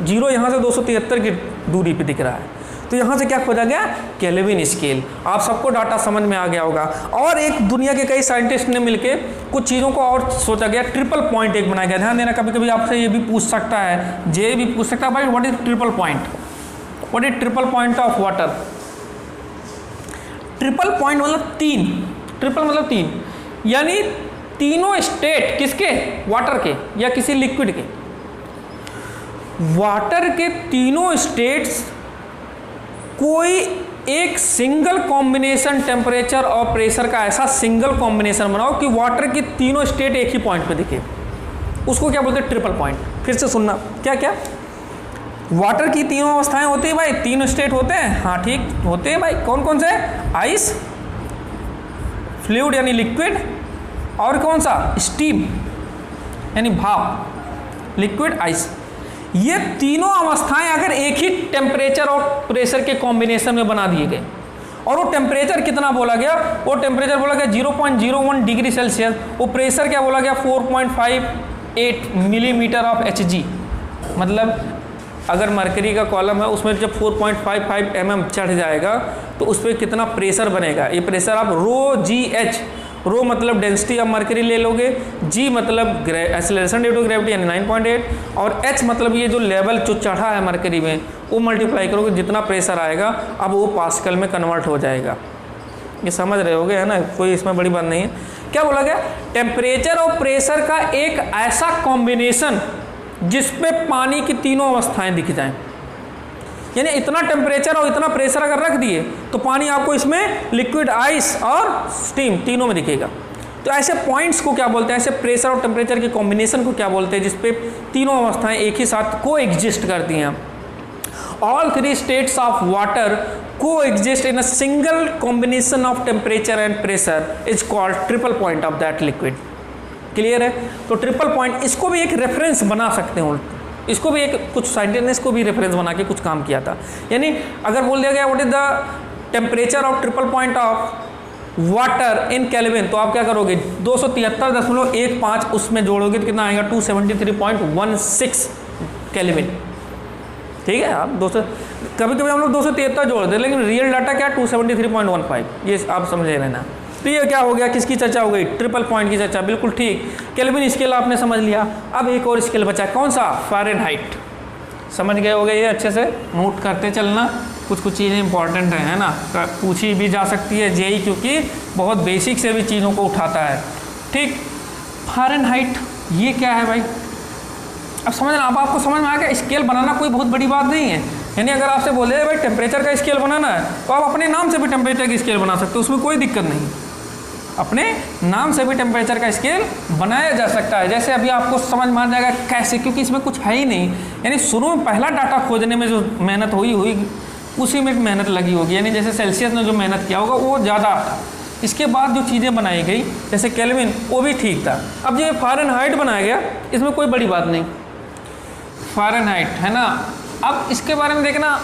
0 यहाँ से 273 की दूरी पे दिख रहा है। तो यहाँ से क्या खोजा गया, केल्विन स्केल। आप सबको डाटा समझ में आ गया होगा। और एक दुनिया के कई साइंटिस्ट ने मिलके कुछ चीज़ों को और सोचा गया, ट्रिपल पॉइंट एक बनाया गया। ध्यान देना, कभी कभी आपसे ये भी पूछ सकता है, जे भी पूछ सकता है, भाई what is triple point, what is triple point of water. Triple point मतलब 3, ट्रिपल मतलब 3, यानी तीनों स्टेट किसके, वाटर के या किसी लिक्विड के। वाटर के तीनों स्टेट्स कोई एक सिंगल कॉम्बिनेशन टेम्परेचर और प्रेशर का, ऐसा सिंगल कॉम्बिनेशन बनाओ कि वाटर की तीनों स्टेट एक ही पॉइंट पे दिखे, उसको क्या बोलते हैं, ट्रिपल पॉइंट। फिर से सुनना, क्या क्या, वाटर की तीनों अवस्थाएं होती है भाई, तीनों स्टेट होते हैं, हाँ ठीक होते हैं भाई। कौन कौन से, आइस, फ्लूइड यानी लिक्विड, और कौन सा, स्टीम यानी भाप, लिक्विड आइस। ये तीनों अवस्थाएं अगर एक ही टेम्परेचर और प्रेशर के कॉम्बिनेशन में बना दिए गए, और वो टेम्परेचर कितना बोला गया, वो टेम्परेचर बोला गया 0.01 डिग्री सेल्सियस, वो प्रेशर क्या बोला गया 4.58 मिलीमीटर ऑफ Hg। मतलब अगर मरकरी का कॉलम है उसमें जब 4.55 mm चढ़ जाएगा तो उस पर कितना प्रेशर बनेगा, ये प्रेशर आप ρgh, रो मतलब डेंसिटी ऑफ मरकरी ले लोगे, जी मतलब एक्सेलरेशन ड्यू टू ग्रेविटी यानी 9.8, और एच मतलब ये जो लेवल जो चढ़ा है मरकरी में वो मल्टीप्लाई करोगे, जितना प्रेशर आएगा अब वो पास्कल में कन्वर्ट हो जाएगा। ये समझ रहे होगे, है ना, कोई इसमें बड़ी बात नहीं है। क्या बोला गया, टेम्परेचर और प्रेशर का एक ऐसा कॉम्बिनेशन जिसपे पानी की तीनों अवस्थाएं दिख जाएं। यानी इतना टेम्परेचर और इतना प्रेशर अगर रख दिए तो पानी आपको इसमें लिक्विड, आइस और स्टीम तीनों में दिखेगा। तो ऐसे पॉइंट्स को क्या बोलते हैं, ऐसे प्रेशर और टेम्परेचर के कॉम्बिनेशन को क्या बोलते हैं जिसपे तीनों अवस्थाएं एक ही साथ को एग्जिस्ट करती हैं। ऑल 3 स्टेट्स ऑफ वाटर को exist in a single combination of temperature and pressure is called triple point of that liquid. Clear है। तो ट्रिपल पॉइंट, इसको भी एक रेफरेंस बना सकते हो, इसको भी एक कुछ साइंटिस्ट ने इसको भी रेफरेंस बना के कुछ काम किया था। यानी अगर बोल दिया गया what is the temperature of triple point of water in kelvin, तो आप क्या करोगे 273.15 उसमें जोड़ोगे तो कितना आएगा 273.16 केल्विन। ठीक है, आप 200 कभी कभी हम लोग 273 जोड़ते हैं लेकिन रियल डाटा क्या 273.15, ये आप समझे रहना। तो ये क्या हो गया, किसकी चर्चा हो गई, ट्रिपल पॉइंट की चर्चा, बिल्कुल ठीक। केल्विन स्केल आपने समझ लिया। अब एक और स्केल बचा, कौन सा, फ़ारेनहाइट। समझ गए होगे, ये अच्छे से नोट करते चलना, कुछ कुछ चीज़ें इंपॉर्टेंट है ना, पूछी भी जा सकती है जेई, क्योंकि बहुत बेसिक से भी चीज़ों को उठाता है। ठीक, फ़ारेनहाइट ये क्या है भाई, अब समझना, अब आपको समझ में आ गया। स्केल बनाना कोई बहुत बड़ी बात नहीं है। यानी अगर आपसे बोले भाई टेम्परेचर का स्केल बनाना है तो आप अपने नाम से भी टेम्परेचर की स्केल बना सकते हो, उसमें कोई दिक्कत नहीं। अपने नाम से भी टेम्परेचर का स्केल बनाया जा सकता है। जैसे अभी आपको समझ में आ जाएगा कैसे, क्योंकि इसमें कुछ है ही नहीं। यानी शुरू में पहला डाटा खोजने में जो मेहनत हुई उसी में मेहनत लगी होगी। यानी जैसे सेल्सियस ने जो मेहनत किया होगा वो ज़्यादा था, इसके बाद जो चीज़ें बनाई गई जैसे केल्विन, वो भी ठीक था। अब ये फ़ारेनहाइट बनाया गया, इसमें कोई बड़ी बात नहीं, फ़ारेनहाइट है ना। अब इसके बारे में देखना,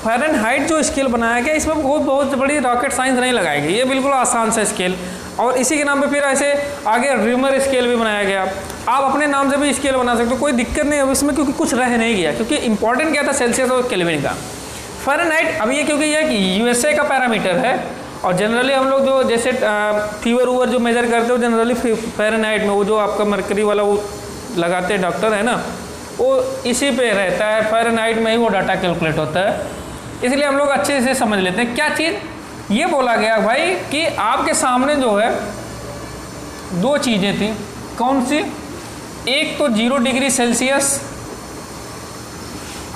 फ़ारेनहाइट जो स्केल बनाया गया इसमें बहुत बड़ी रॉकेट साइंस नहीं लगाई गई, ये बिल्कुल आसान सा स्केल। और इसी के नाम पे फिर ऐसे आगे रिमर स्केल भी बनाया गया। आप अपने नाम से भी स्केल बना सकते हो, कोई दिक्कत नहीं है इसमें, क्योंकि कुछ रह नहीं गया, क्योंकि इंपॉर्टेंट क्या था सेल्सियस और केल्विन का। फ़ारेनहाइट अब ये क्योंकि ये यूएसए का पैरामीटर है, और जनरली हम लोग जो जैसे फीवर वूवर जो मेजर करते हो जनरली फ़ारेनहाइट में, वो जो आपका मरकरी वाला वो लगाते हैं डॉक्टर है ना, वो इसी पे रहता है, फ़ारेनहाइट में ही वो डाटा कैलकुलेट होता है। इसलिए हम लोग अच्छे से समझ लेते हैं क्या चीज़ ये बोला गया भाई कि आपके सामने जो है दो चीज़ें थी, कौन सी, एक तो 0 डिग्री सेल्सियस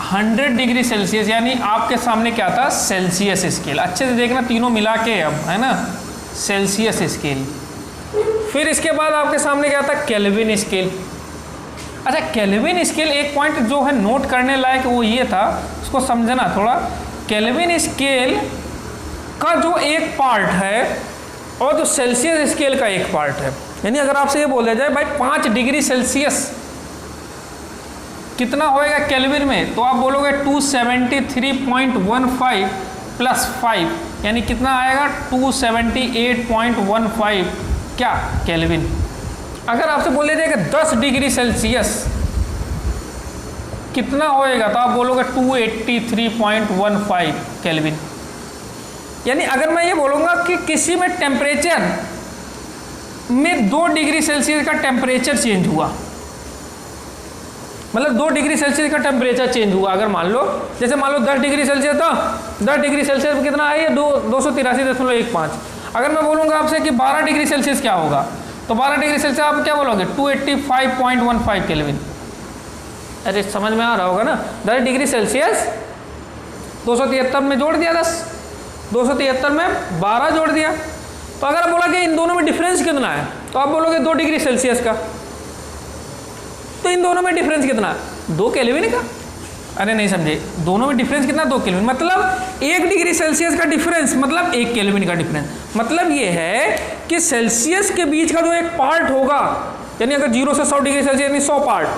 100 डिग्री सेल्सियस, यानी आपके सामने क्या था सेल्सियस स्केल, अच्छे से देखना तीनों मिला के अब है ना, सेल्सियस स्केल। फिर इसके बाद आपके सामने क्या था केल्विन स्केल। अच्छा केल्विन स्केल एक पॉइंट जो है नोट करने लायक वो ये था, उसको समझना थोड़ा, केल्विन स्केल का जो एक पार्ट है और जो सेल्सियस स्केल का एक पार्ट है, यानी अगर आपसे ये बोला जाए भाई 5 डिग्री सेल्सियस कितना होएगा केल्विन में, तो आप बोलोगे 273.15 प्लस 5, यानी कितना आएगा 278.15 क्या केल्विन। अगर आपसे बोले जाएगा 10 डिग्री सेल्सियस कितना होएगा, तो आप बोलोगे 283.15 केल्विन। यानी अगर मैं ये बोलूँगा कि किसी में टेम्परेचर में 2 डिग्री सेल्सियस का टेम्परेचर चेंज हुआ, मतलब 2 डिग्री सेल्सियस का टेम्परेचर चेंज हुआ, अगर मान लो जैसे मान लो 10 डिग्री सेल्सियस था, 10 डिग्री सेल्सियस में कितना है ये 283.15। अगर मैं बोलूँगा आपसे कि 12 डिग्री सेल्सियस क्या होगा, तो 12 डिग्री सेल्सियस आप क्या बोलोगे 285.15 केल्विन। अरे समझ में आ रहा होगा ना, 10 डिग्री सेल्सियस 273 में जोड़ दिया 10, 273 में 12 जोड़ दिया, तो अगर आप बोला कि इन दोनों में डिफरेंस कितना है, तो आप बोलोगे 2 डिग्री सेल्सियस का, तो इन दोनों में डिफरेंस कितना है 2 केल्विन का। अरे नहीं समझे, दोनों में डिफरेंस कितना 2 केल्विन, मतलब 1 डिग्री सेल्सियस का डिफरेंस मतलब 1 केल्विन का डिफरेंस। मतलब ये है कि सेल्सियस के बीच का जो एक पार्ट होगा, यानी अगर 0 से 100 डिग्री सेल्सियस यानी 100 पार्ट,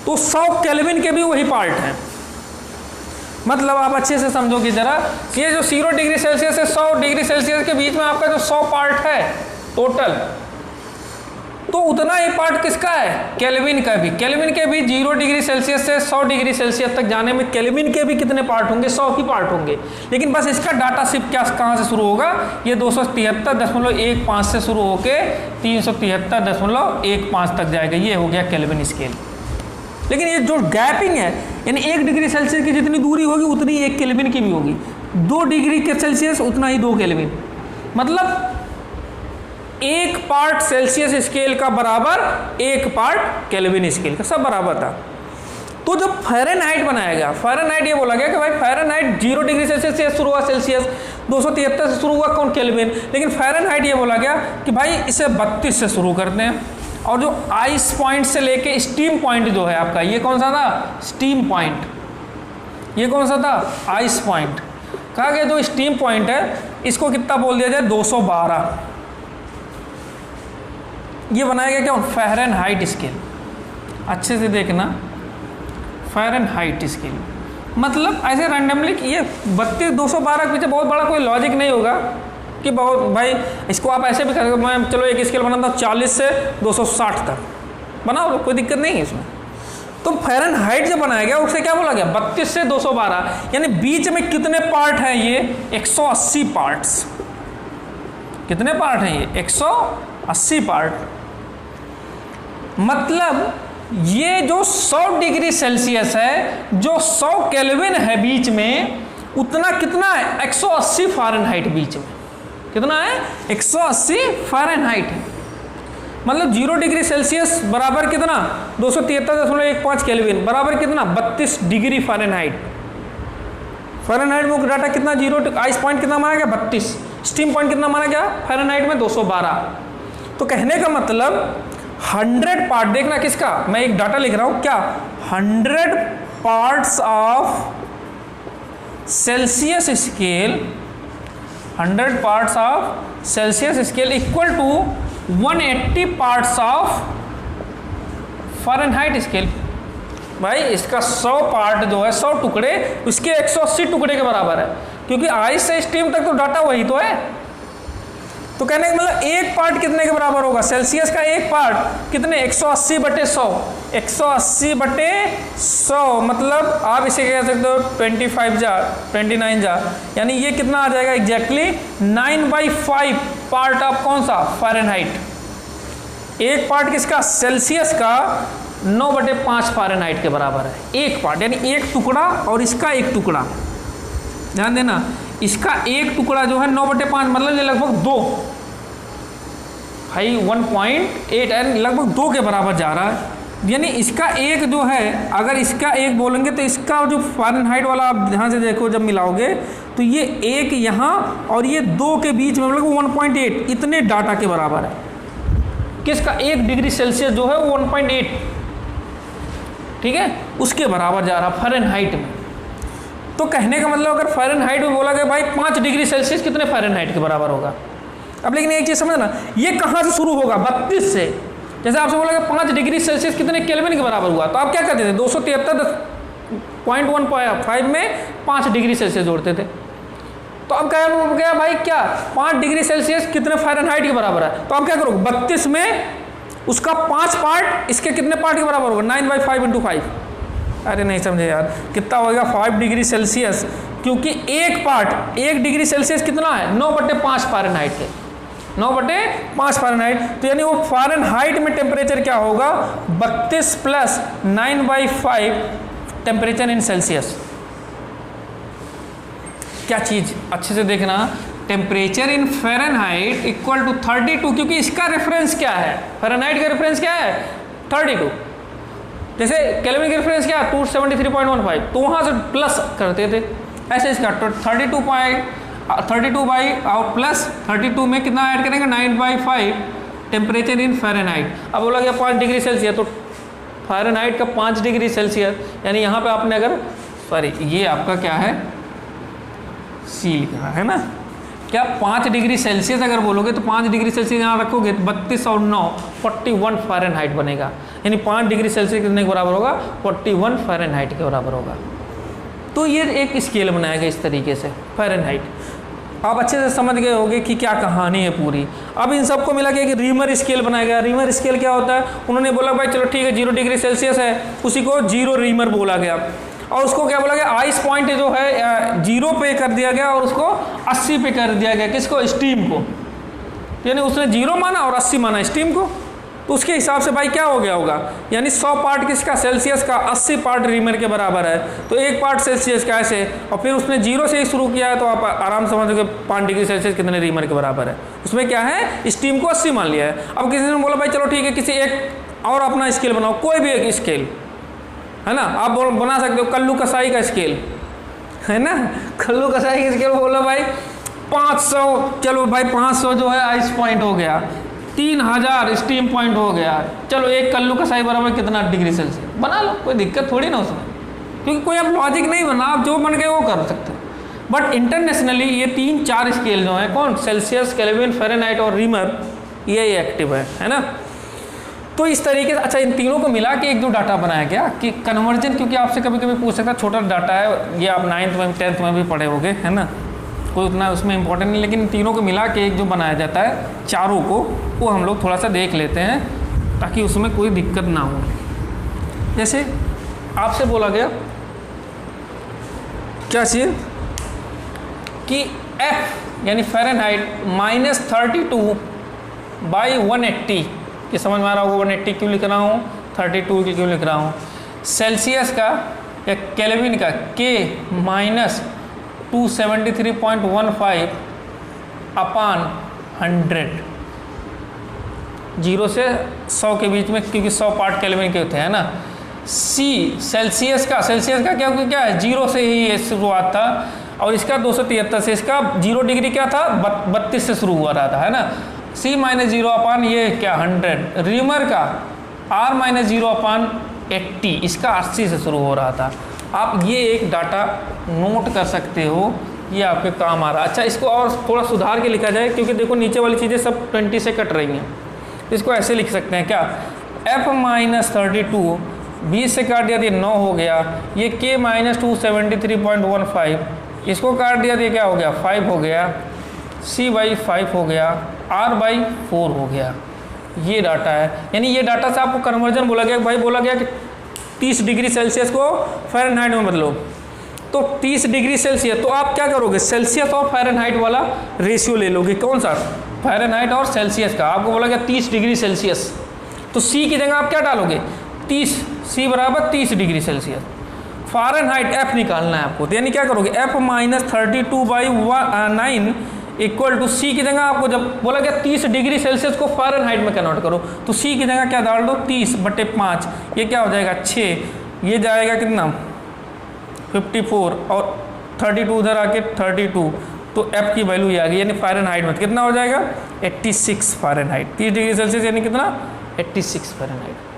तो 100 केल्विन के भी वही पार्ट हैं। मतलब आप अच्छे से समझोगे जरा, ये जो 0 डिग्री सेल्सियस से 100 डिग्री सेल्सियस के बीच में आपका जो 100 पार्ट है टोटल, तो उतना ही पार्ट किसका है केल्विन का भी। केल्विन के भी 0 डिग्री सेल्सियस से 100 डिग्री सेल्सियस तक जाने में केल्विन के भी कितने पार्ट होंगे 100 ही पार्ट होंगे। लेकिन बस इसका डाटा शिफ्ट क्या कहाँ से शुरू होगा, ये 273.15 से शुरू होके 373.15 तक जाएगा, ये हो गया केल्विन स्केल। लेकिन ये जो गैपिंग है, यानी 1 डिग्री सेल्सियस की जितनी दूरी होगी उतनी 1 केल्विन की भी होगी, 2 डिग्री के सेल्सियस उतना ही 2 केल्विन, मतलब 1 पार्ट सेल्सियस स्केल का बराबर 1 पार्ट केल्विन स्केल का, सब बराबर था। तो जब फ़ारेनहाइट बनाया गया, फ़ारेनहाइट ये बोला गया कि भाई फ़ारेनहाइट 0 डिग्री सेल्सियस से शुरू हुआ, सेल्सियस 273 से शुरू हुआ कौन केल्विन, लेकिन फ़ारेनहाइट ये बोला गया कि भाई इसे 32 से शुरू करते हैं। और जो आइस पॉइंट से लेके स्टीम पॉइंट जो है आपका, ये कौन सा था स्टीम पॉइंट, ये कौन सा था आइस पॉइंट। कहा गया जो स्टीम पॉइंट है इसको कितना बोल दिया जाए 212, ये बनाया गया क्या फ़ारेनहाइट स्केल। अच्छे से देखना फ़ारेनहाइट स्केल, मतलब ऐसे रैंडमली ये 32 212 के पीछे बहुत बड़ा कोई लॉजिक नहीं होगा कि बहुत भाई इसको आप ऐसे भी कर सकते, मैं चलो एक स्केल बनाता हूँ 40 से 260 तक बनाओ, कोई दिक्कत नहीं है इसमें। तो फ़ारेनहाइट जब बनाया गया उससे क्या बोला गया 32 से 212, यानी बीच में कितने पार्ट हैं ये 180 पार्ट्स। कितने पार्ट हैं ये 180 पार्ट। मतलब ये जो 100 डिग्री सेल्सियस है, जो 100 केल्विन है बीच में, उतना कितना है 180 फ़ारेनहाइट बीच में, कितना है 180 फ़ारेनहाइट है। मतलब 0 डिग्री सेल्सियस बराबर कितना 273.15 केल्विन बराबर कितना 32 डिग्री फ़ारेनहाइट। फ़ारेनहाइट में डाटा कितना 0 आइस पॉइंट कितना माना गया 32, स्टीम पॉइंट कितना माना गया फ़ारेनहाइट में 212। तो कहने का मतलब 100 पार्ट, देखना किसका, मैं एक डाटा लिख रहा हूं क्या 100 parts of Celsius scale, 100 parts of Celsius scale equal to 180 parts of Fahrenheit scale. भाई इसका 100 पार्ट जो है, 100 टुकड़े उसके 180 टुकड़े के बराबर है, क्योंकि आइस से स्टीम तक तो डाटा वही तो है। तो कहने का मतलब एक पार्ट कितने के बराबर होगा? सेल्सियस का एक पार्ट कितने? 180 बटे 100। 180 बटे 100 मतलब आप इसे कह सकते हो 25 जा 29 जा, यानी ये कितना आ जाएगा एग्जैक्टली 9/5 पार्ट ऑफ कौन सा? फ़ारेनहाइट। एक पार्ट किसका? सेल्सियस का 9/5 फ़ारेनहाइट के बराबर है एक पार्ट, यानी एक टुकड़ा और इसका एक टुकड़ा। ध्यान देना, इसका एक टुकड़ा जो है 9/5 मतलब ये लगभग 2, भाई 1.8 एंड लगभग 2 के बराबर जा रहा है। यानी इसका एक जो है, अगर इसका एक बोलेंगे तो इसका जो फ़ारेनहाइट वाला आप ध्यान से देखो, जब मिलाओगे तो ये एक यहाँ और ये 2 के बीच में मतलब 1.8 इतने डाटा के बराबर है। किसका? 1 डिग्री सेल्सियस जो है वो 1.8, ठीक है, उसके बराबर जा रहा फ़ारेनहाइट में। तो कहने का मतलब अगर फ़ारेनहाइट में बोला गया भाई 5 डिग्री सेल्सियस कितने फ़ारेनहाइट के बराबर होगा। अब लेकिन एक चीज़ समझना, ये कहाँ से शुरू होगा? 32 से। जैसे आपसे बोला गया 5 डिग्री सेल्सियस कितने केल्विन के बराबर हुआ, तो आप क्या करते थे? 273.15 में 5 डिग्री सेल्सियस जोड़ते थे। तो अब क्या हो गया भाई, क्या 5 डिग्री सेल्सियस कितने फ़ारेनहाइट के बराबर है? तो आप क्या करोगे? 32 में उसका 5 पार्ट इसके कितने पार्ट के बराबर होगा? 9/5 × 5। अरे नहीं समझे यार, कितना होगा? 5 डिग्री सेल्सियस, क्योंकि एक पार्ट 1 डिग्री सेल्सियस कितना है? 9/5 फ़ारेनहाइट के, 9/5 फ़ारेनहाइट। तो यानी वो फ़ारेनहाइट में टेम्परेचर क्या होगा? 32 + 9/5 टेम्परेचर इन सेल्सियस। क्या चीज़ अच्छे से देखना, temperature in Fahrenheit equal to 32, क्योंकि इसका रेफरेंस क्या है? फ़ारेनहाइट का रेफरेंस क्या है? 32। जैसे केल्विन का रेफरेंस क्या है? 273.15, तो वहाँ से प्लस करते थे ऐसे इसका 32 बाई और प्लस 32 में कितना ऐड करेंगे? 9/5 टेम्परेचर इन फ़ारेनहाइट। अब बोला गया 5 डिग्री सेल्सियस, तो फ़ारेनहाइट का 5 डिग्री सेल्सियस, यानी यहाँ पे आपने अगर ये आपका क्या है? सी लिखा है ना, क्या 5 डिग्री सेल्सियस अगर बोलोगे तो 5 डिग्री सेल्सियस यहाँ रखोगे तो 32 और 9 41 फ़ारेनहाइट बनेगा। यानी 5 डिग्री सेल्सियस कितने के बराबर होगा? 41 फ़ारेनहाइट के बराबर होगा। तो ये एक स्केल बनाया गया इस तरीके से फ़ारेनहाइट। आप अच्छे से समझ गए होंगे कि क्या कहानी है पूरी। अब इन सबको मिला के एक रीमर स्केल बनाया गया। रीमर स्केल क्या होता है? उन्होंने बोला भाई चलो ठीक है 0 डिग्री सेल्सियस है, उसी को 0 रीमर बोला गया, और उसको क्या बोला गया? आइस पॉइंट जो है 0 पे कर दिया गया और उसको 80 पे कर दिया गया। किसको? स्टीम को। यानी उसने 0 माना और 80 माना स्टीम को, तो उसके हिसाब से भाई क्या हो गया होगा? यानी 100 पार्ट किसका? सेल्सियस का, 80 पार्ट रीमर के बराबर है। तो 1 पार्ट सेल्सियस का ऐसे, और फिर उसने 0 से ही शुरू किया है, तो आप आराम से समझोगे 5 डिग्री सेल्सियस कितने रीमर के बराबर है। उसमें क्या है? स्टीम को 80 मान लिया है। अब किसी ने बोला भाई चलो ठीक है किसी एक और अपना स्केल बनाओ, कोई भी एक स्केल है ना, आप बना सकते हो कल्लू कसाई का स्केल, है ना, कल्लू कसाई का स्केल बोलो भाई 500, चलो भाई 500 जो है आइस पॉइंट हो गया, 3000 स्टीम पॉइंट हो गया, चलो एक कल्लू कसाई बराबर कितना डिग्री सेल्सियस, बना लो, कोई दिक्कत थोड़ी ना उसमें, क्योंकि कोई आप लॉजिक नहीं बना, आप जो बन गए वो कर सकते हो। बट इंटरनेशनली ये 3-4 स्केल जो है कौन? सेल्सियस, केल्विन, फ़ारेनहाइट और रीमर, ये एक्टिव है ना। तो इस तरीके से अच्छा इन तीनों को मिला के एक जो डाटा बनाया गया कि कन्वर्जन, क्योंकि आपसे कभी कभी पूछ सकता है, छोटा डाटा है, ये आप 9th में 10th में भी पढ़े होंगे, है ना, कोई उतना उसमें इंपॉर्टेंट नहीं, लेकिन इन तीनों को मिला के एक जो बनाया जाता है चारों को, वो हम लोग थोड़ा सा देख लेते हैं ताकि उसमें कोई दिक्कत ना हो। जैसे आपसे बोला गया क्या चीज़ कि F यानी फ़ारेनहाइट -32/180, कि समझ में आ रहा होगा 180 क्यों लिख रहा हूँ, 32 क्यों लिख रहा हूँ, सेल्सियस का या केल्विन का K -273.15 अपान 100, 0 से 100 के बीच में, क्योंकि 100 पार्ट केल्विन के होते हैं ना। C सेल्सियस का क्या है 0 से ही ये शुरुआत था, और इसका 273 से, इसका 0 डिग्री क्या था 32 से शुरू हुआ रहा था, है ना। C -0 अपान ये क्या 100, रीमर का R -0 अपान 80, इसका 80 से शुरू हो रहा था। आप ये एक डाटा नोट कर सकते हो, ये आपके काम आ रहा है। अच्छा, इसको और थोड़ा सुधार के लिखा जाए, क्योंकि देखो नीचे वाली चीज़ें सब 20 से कट रही हैं। इसको ऐसे लिख सकते हैं क्या, f माइनस 32 20 से काट दिया तो ये 9 हो गया, ये k माइनस 2 73.15, इसको काट दिया तो ये क्या हो गया 5 हो गया, c बाई 5 हो गया, r बाई 4 हो गया। ये डाटा है, यानी ये डाटा से आपको कन्वर्जन बोला गया, भाई बोला गया कि 30 डिग्री सेल्सियस को फ़ारेनहाइट में बदलो, तो 30 डिग्री सेल्सियस, तो आप क्या करोगे सेल्सियस और फ़ारेनहाइट वाला रेशियो ले लोगे। कौन सा, फ़ारेनहाइट और सेल्सियस का। आपको बोला गया 30 डिग्री सेल्सियस, तो C की जगह आप क्या डालोगे 30, C बराबर 30 डिग्री सेल्सियस। फ़ारेनहाइट F निकालना है आपको, तो यानी क्या करोगे F minus 32/9 equal to C की जगह आपको जब बोला गया 30 डिग्री सेल्सियस को फ़ारेनहाइट में कन्वर्ट करो, तो C की जगह क्या डाल दो 30/5, ये क्या हो जाएगा 6, ये जाएगा कितना 54 और 32 उधर आके 32, तो F की वैल्यू ये आ गई, यानी फ़ारेनहाइट में कितना हो जाएगा 86 फ़ारेनहाइट। 30 डिग्री सेल्सियस यानी कितना 86 फ़ारेनहाइट।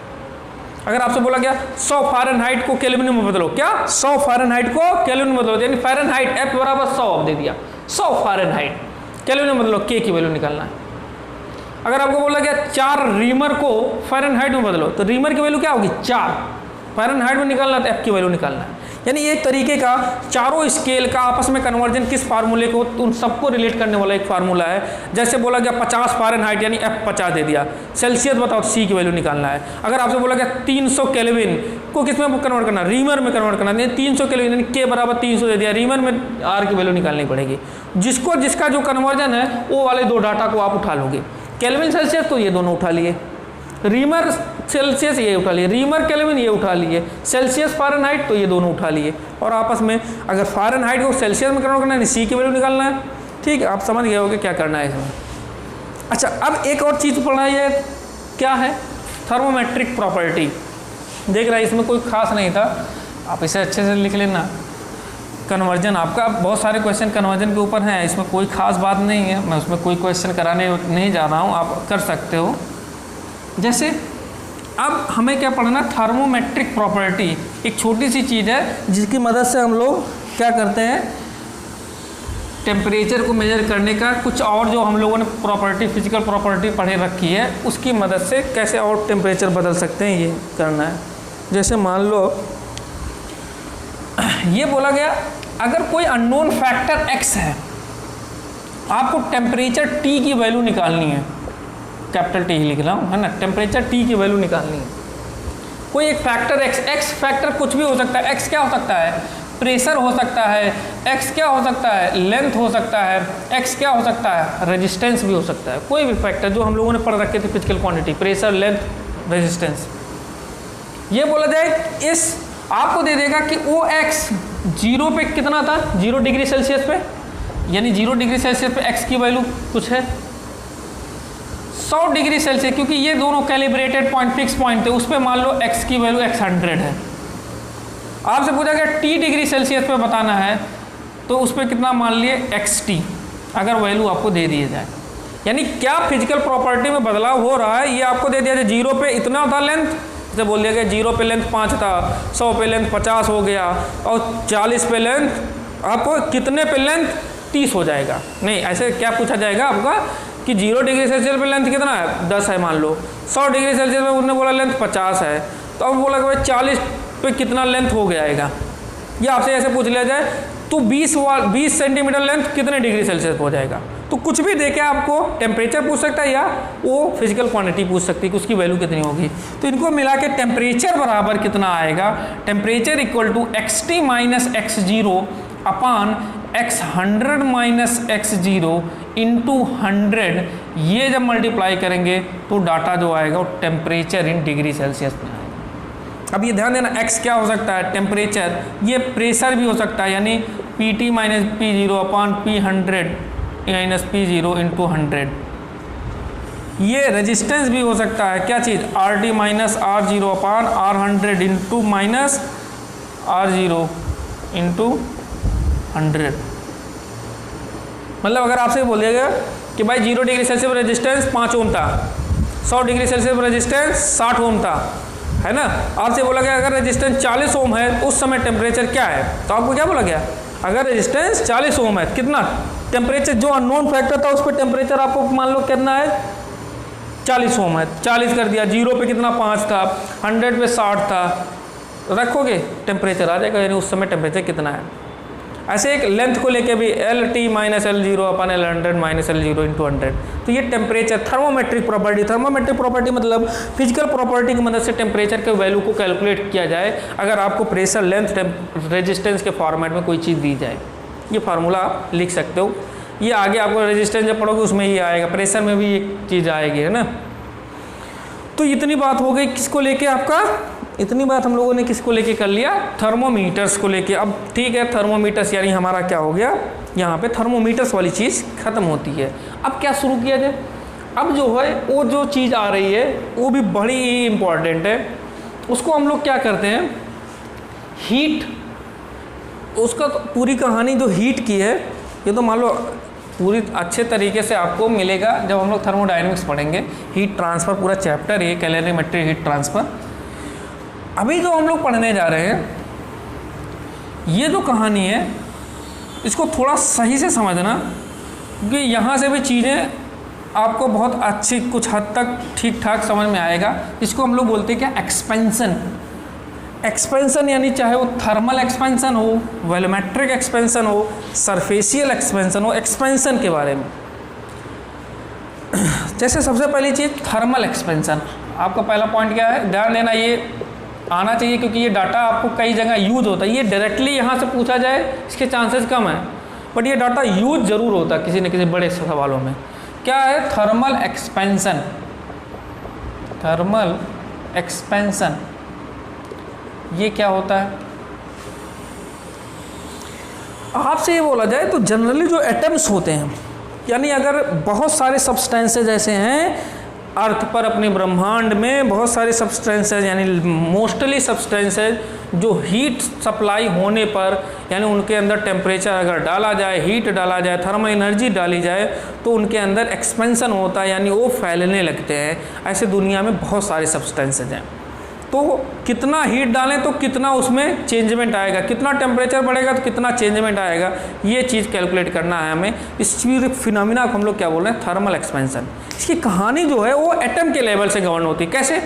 अगर आपसे बोला गया 100 फ़ारेनहाइट को केल्विन में बदलो, क्या 100 फ़ारेनहाइट को केल्विन में बदलो, यानी फ़ारेनहाइट F बराबर 100 आप दे दिया, 100 फ़ारेनहाइट केल्विन में बदलो, K की वैल्यू निकालना है। अगर आपको बोला गया 4 रीमर को फ़ारेनहाइट में बदलो, तो रीमर की वैल्यू क्या होगी 4, फ़ारेनहाइट में निकालना है तो F की वैल्यू निकालना है। यानी एक तरीके का चारों स्केल का आपस में कन्वर्जन किस फार्मूले को, उन सबको रिलेट करने वाला एक फार्मूला है। जैसे बोला गया 50 फ़ारेनहाइट यानी F 50 दे दिया, सेल्सियस बताओ तो C की वैल्यू निकालना है। अगर आपसे बोला गया 300 केल्विन को किस में कन्वर्ट करना, रीमर में कन्वर्ट करना, यानी 300 केल्विन यानी K बराबर 300 दे दिया, रीमर में R की वैल्यू निकालनी पड़ेगी। जिसको जिसका जो कन्वर्जन है वो वाले दो डाटा को आप उठा लोगे, केल्विन सेल्सियस तो ये दोनों उठा लिए, रीमर सेल्सियस ये उठा लिए, रीमर केल्विन ये उठा लिए, सेल्सियस फ़ारेनहाइट तो ये दोनों उठा लिए, और आपस में अगर फ़ारेनहाइट को सेल्सियस में कन्वर्ट करना है C की वैल्यू निकालना है। ठीक है, आप समझ गए होगे क्या करना है इसमें। अच्छा, अब एक और चीज़ पढ़ना है, क्या है थर्मोमेट्रिक प्रॉपर्टी। देख रहा है इसमें कोई खास नहीं था, आप इसे अच्छे से लिख लेना। कन्वर्जन आपका बहुत सारे क्वेश्चन कन्वर्जन के ऊपर हैं, इसमें कोई खास बात नहीं है, मैं उसमें कोई क्वेश्चन कराने नहीं जा रहा हूँ, आप कर सकते हो। जैसे अब हमें क्या पढ़ना, थर्मोमेट्रिक प्रॉपर्टी एक छोटी सी चीज़ है जिसकी मदद से हम लोग क्या करते हैं, टेम्परेचर को मेजर करने का कुछ और जो हम लोगों ने प्रॉपर्टी फिजिकल प्रॉपर्टी पढ़े रखी है उसकी मदद से कैसे और टेम्परेचर बदल सकते हैं ये करना है। जैसे मान लो ये बोला गया अगर कोई अननोन फैक्टर x है, आपको टेम्परेचर T की वैल्यू निकालनी है, कैपिटल T ही लिख रहा हूँ है ना, टेम्परेचर T की वैल्यू निकालनी है। कोई एक फैक्टर x फैक्टर कुछ भी हो सकता है, x क्या हो सकता है प्रेशर हो सकता है, x क्या हो सकता है लेंथ हो सकता है, x क्या हो सकता है रेजिस्टेंस भी हो सकता है, कोई भी फैक्टर जो हम लोगों ने पढ़ रखे थे physical quantity, pressure length resistance. ये बोला जाए इस आपको दे देगा कि वो x 0 पे कितना था, 0 डिग्री सेल्सियस पे, यानी 0 डिग्री सेल्सियस पे x की वैल्यू कुछ है 100 डिग्री सेल्सियस, क्योंकि ये दोनों कैलिब्रेटेड पॉइंट फिक्स पॉइंट थे, उस पर मान लो x की वैल्यू x100 है। आपसे पूछा गया t डिग्री सेल्सियस पे बताना है, तो उस पर कितना मान लिए xt, अगर वैल्यू आपको दे दिए जाए, यानी क्या फिजिकल प्रॉपर्टी में बदलाव हो रहा है ये आपको दे दिया जाए। 0 पे इतना था लेंथ, जैसे बोल दिया गया 0 पे लेंथ 5 था, 100 पे लेंथ 50 हो गया, और 40 पे लेंथ आपको कितने पे लेंथ 30 हो जाएगा। नहीं, ऐसे क्या पूछा जाएगा आपका कि 0 डिग्री सेल्सियस पे लेंथ कितना है 10 है मान लो, 100 डिग्री सेल्सियस में उसने बोला लेंथ 50 है, तो अब बोला कि भाई 40 पे कितना लेंथ हो जाएगा, ये आपसे ऐसे पूछ लिया जाए तो 20 सेंटीमीटर लेंथ कितने डिग्री सेल्सियस हो जाएगा। तो कुछ भी देके आपको टेम्परेचर पूछ सकता है या वो फिजिकल क्वांटिटी पूछ सकती है कि उसकी वैल्यू कितनी होगी। तो इनको मिला के टेम्परेचर बराबर कितना आएगा, temperature equal to xt minus x0 upon x100 minus x0 into 100, ये जब मल्टीप्लाई करेंगे तो डाटा जो आएगा वो टेम्परेचर इन डिग्री सेल्सियस में आएगा। अब ये ध्यान देना x क्या हो सकता है टेम्परेचर, ये प्रेशर भी हो सकता है, यानी Pt माइनस P0 अपान P100 माइनस P0 इंटू 100। ये रेजिस्टेंस भी हो सकता है, क्या चीज़ RT माइनस R0 अपान R100 into minus R0 into 100। मतलब अगर आपसे बोल दिया गया कि भाई 0 डिग्री सेल्सियस पर रेजिस्टेंस 5 ओम था, 100 डिग्री सेल्सियस पर रेजिस्टेंस 60 ओम था, है ना। आपसे बोला गया अगर रेजिस्टेंस 40 ओम है उस समय टेम्परेचर क्या है, तो आपको क्या बोला गया अगर रेजिस्टेंस 40 ओम है, कितना टेम्परेचर, जो अननोन फैक्टर था उस पर टेम्परेचर आपको मान लो कितना है 40 ओम है, 40 कर दिया, 0 पे कितना 5 था, 100 पे 60 था, रखोगे टेम्परेचर आ जाएगा, यानी उस समय टेम्परेचर कितना है। ऐसे एक लेंथ को लेके भी L T minus L zero upon L 100 minus L zero into 100, तो ये टेम्परेचर थर्मोमेट्रिक प्रॉपर्टी मतलब फिजिकल प्रॉपर्टी की मदद से टेम्परेचर के वैल्यू को कैलकुलेट किया जाए अगर आपको प्रेशर, लेंथ, रेजिस्टेंस के फॉर्मेट में कोई चीज़ दी जाए। ये फार्मूला आप लिख सकते हो, ये आगे आपको रेजिस्टेंस जब पढ़ोगे उसमें ये आएगा, प्रेशर में भी एक चीज़ आएगी, है ना। तो इतनी बात हो गई किसको लेके, आपका इतनी बात हम लोगों ने किसको लेके कर लिया, थर्मोमीटर्स को लेके। अब ठीक है, थर्मोमीटर्स यानी हमारा क्या हो गया, यहाँ पे थर्मोमीटर्स वाली चीज़ खत्म होती है। अब क्या शुरू किया जाए, अब जो है वो जो चीज़ आ रही है वो भी बड़ी ही इम्पॉर्टेंट है। उसको हम लोग क्या करते हैं, हीट, उसका तो पूरी कहानी जो हीट की है ये तो मान लो पूरी अच्छे तरीके से आपको मिलेगा जब हम लोग थर्मोडायनेमिक्स पढ़ेंगे। हीट ट्रांसफ़र पूरा चैप्टर है, कैलोरीमेट्रिक हीट ट्रांसफ़र। अभी जो हम लोग पढ़ने जा रहे हैं, ये जो कहानी है इसको थोड़ा सही से समझना, क्योंकि यहाँ से भी चीज़ें आपको बहुत अच्छी कुछ हद तक ठीक ठाक समझ में आएगा। इसको हम लोग बोलते हैं क्या, एक्सपेंसन। एक्सपेंसन यानी चाहे वो थर्मल एक्सपेंसन हो, वॉल्यूमेट्रिक एक्सपेंसन हो, सरफेशियल एक्सपेंसन हो, एक्सपेंसन के बारे में। जैसे सबसे पहली चीज़ थर्मल एक्सपेंसन, आपका पहला पॉइंट क्या है, ध्यान देना, ये आना चाहिए क्योंकि ये डाटा आपको कई जगह यूज होता है। ये डायरेक्टली यहाँ से पूछा जाए इसके चांसेस कम है, बट ये डाटा यूज ज़रूर होता है किसी न किसी बड़े सवालों में। क्या है थर्मल एक्सपेंसन, थर्मल एक्सपेंसन ये क्या होता है। आपसे ये बोला जाए तो जनरली जो एटम्स होते हैं, यानी अगर बहुत सारे सब्सटेंसेज ऐसे हैं अर्थ पर, अपने ब्रह्मांड में बहुत सारे सब्सटेंसेज यानी मोस्टली सब्सटेंसेज जो हीट सप्लाई होने पर, यानी उनके अंदर टेम्परेचर अगर डाला जाए, हीट डाला जाए, थर्मल एनर्जी डाली जाए तो उनके अंदर एक्सपेंसन होता है, यानी वो फैलने लगते हैं। ऐसे दुनिया में बहुत सारे सब्सटेंसेज हैं। तो कितना हीट डालें तो कितना उसमें चेंजमेंट आएगा, कितना टेम्परेचर बढ़ेगा तो कितना चेंजमेंट आएगा, ये चीज़ कैलकुलेट करना है हमें। इस चीज़ फिनोमिना को हम लोग क्या बोल रहे हैं, थर्मल एक्सपेंसन। इसकी कहानी जो है वो एटम के लेवल से गवर्न होती है। कैसे,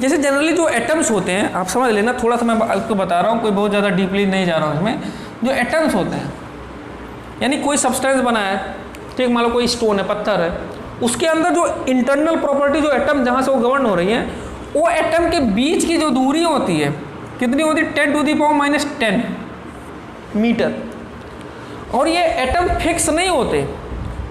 जैसे जनरली जो एटम्स होते हैं, आप समझ लेना, थोड़ा सा मैं आपको बता रहा हूँ, कोई बहुत ज़्यादा डीपली नहीं जा रहा हूँ इसमें। जो एटम्स होते हैं यानी कोई सब्सटेंस बना है, ठीक, मान लो कोई स्टोन है, पत्थर है, उसके अंदर जो इंटरनल प्रॉपर्टी जो एटम जहाँ से वो गवर्न हो रही है, वो एटम के बीच की जो दूरी होती है कितनी होती है, 10⁻⁻10 मीटर। और ये एटम फिक्स नहीं होते,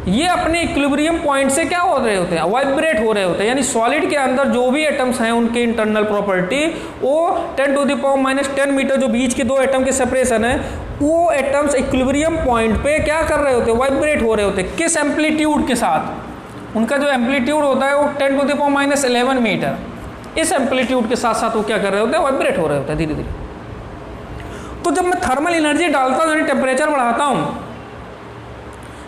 ये अपने इक्विलिब्रियम पॉइंट से क्या हो रहे होते हैं, वाइब्रेट हो रहे होते हैं। यानी सॉलिड के अंदर जो भी एटम्स हैं उनके इंटरनल प्रॉपर्टी वो 10⁻⁻10 मीटर, जो बीच के दो एटम के सेपरेशन है, वो एटम्स इक्विलिब्रियम पॉइंट पे क्या कर रहे होते हैं, वाइब्रेट हो रहे होते हैं। किस एम्पलीट्यूड के साथ, उनका जो एम्पलीट्यूड होता है वो 10⁻11 मीटर, इस एम्पलीट्यूड के साथ साथ वो क्या कर रहे होते हैं, वाइब्रेट हो रहे होते हैं धीरे धीरे। तो जब मैं थर्मल एनर्जी डालता हूँ, यानी टेम्परेचर बढ़ाता हूँ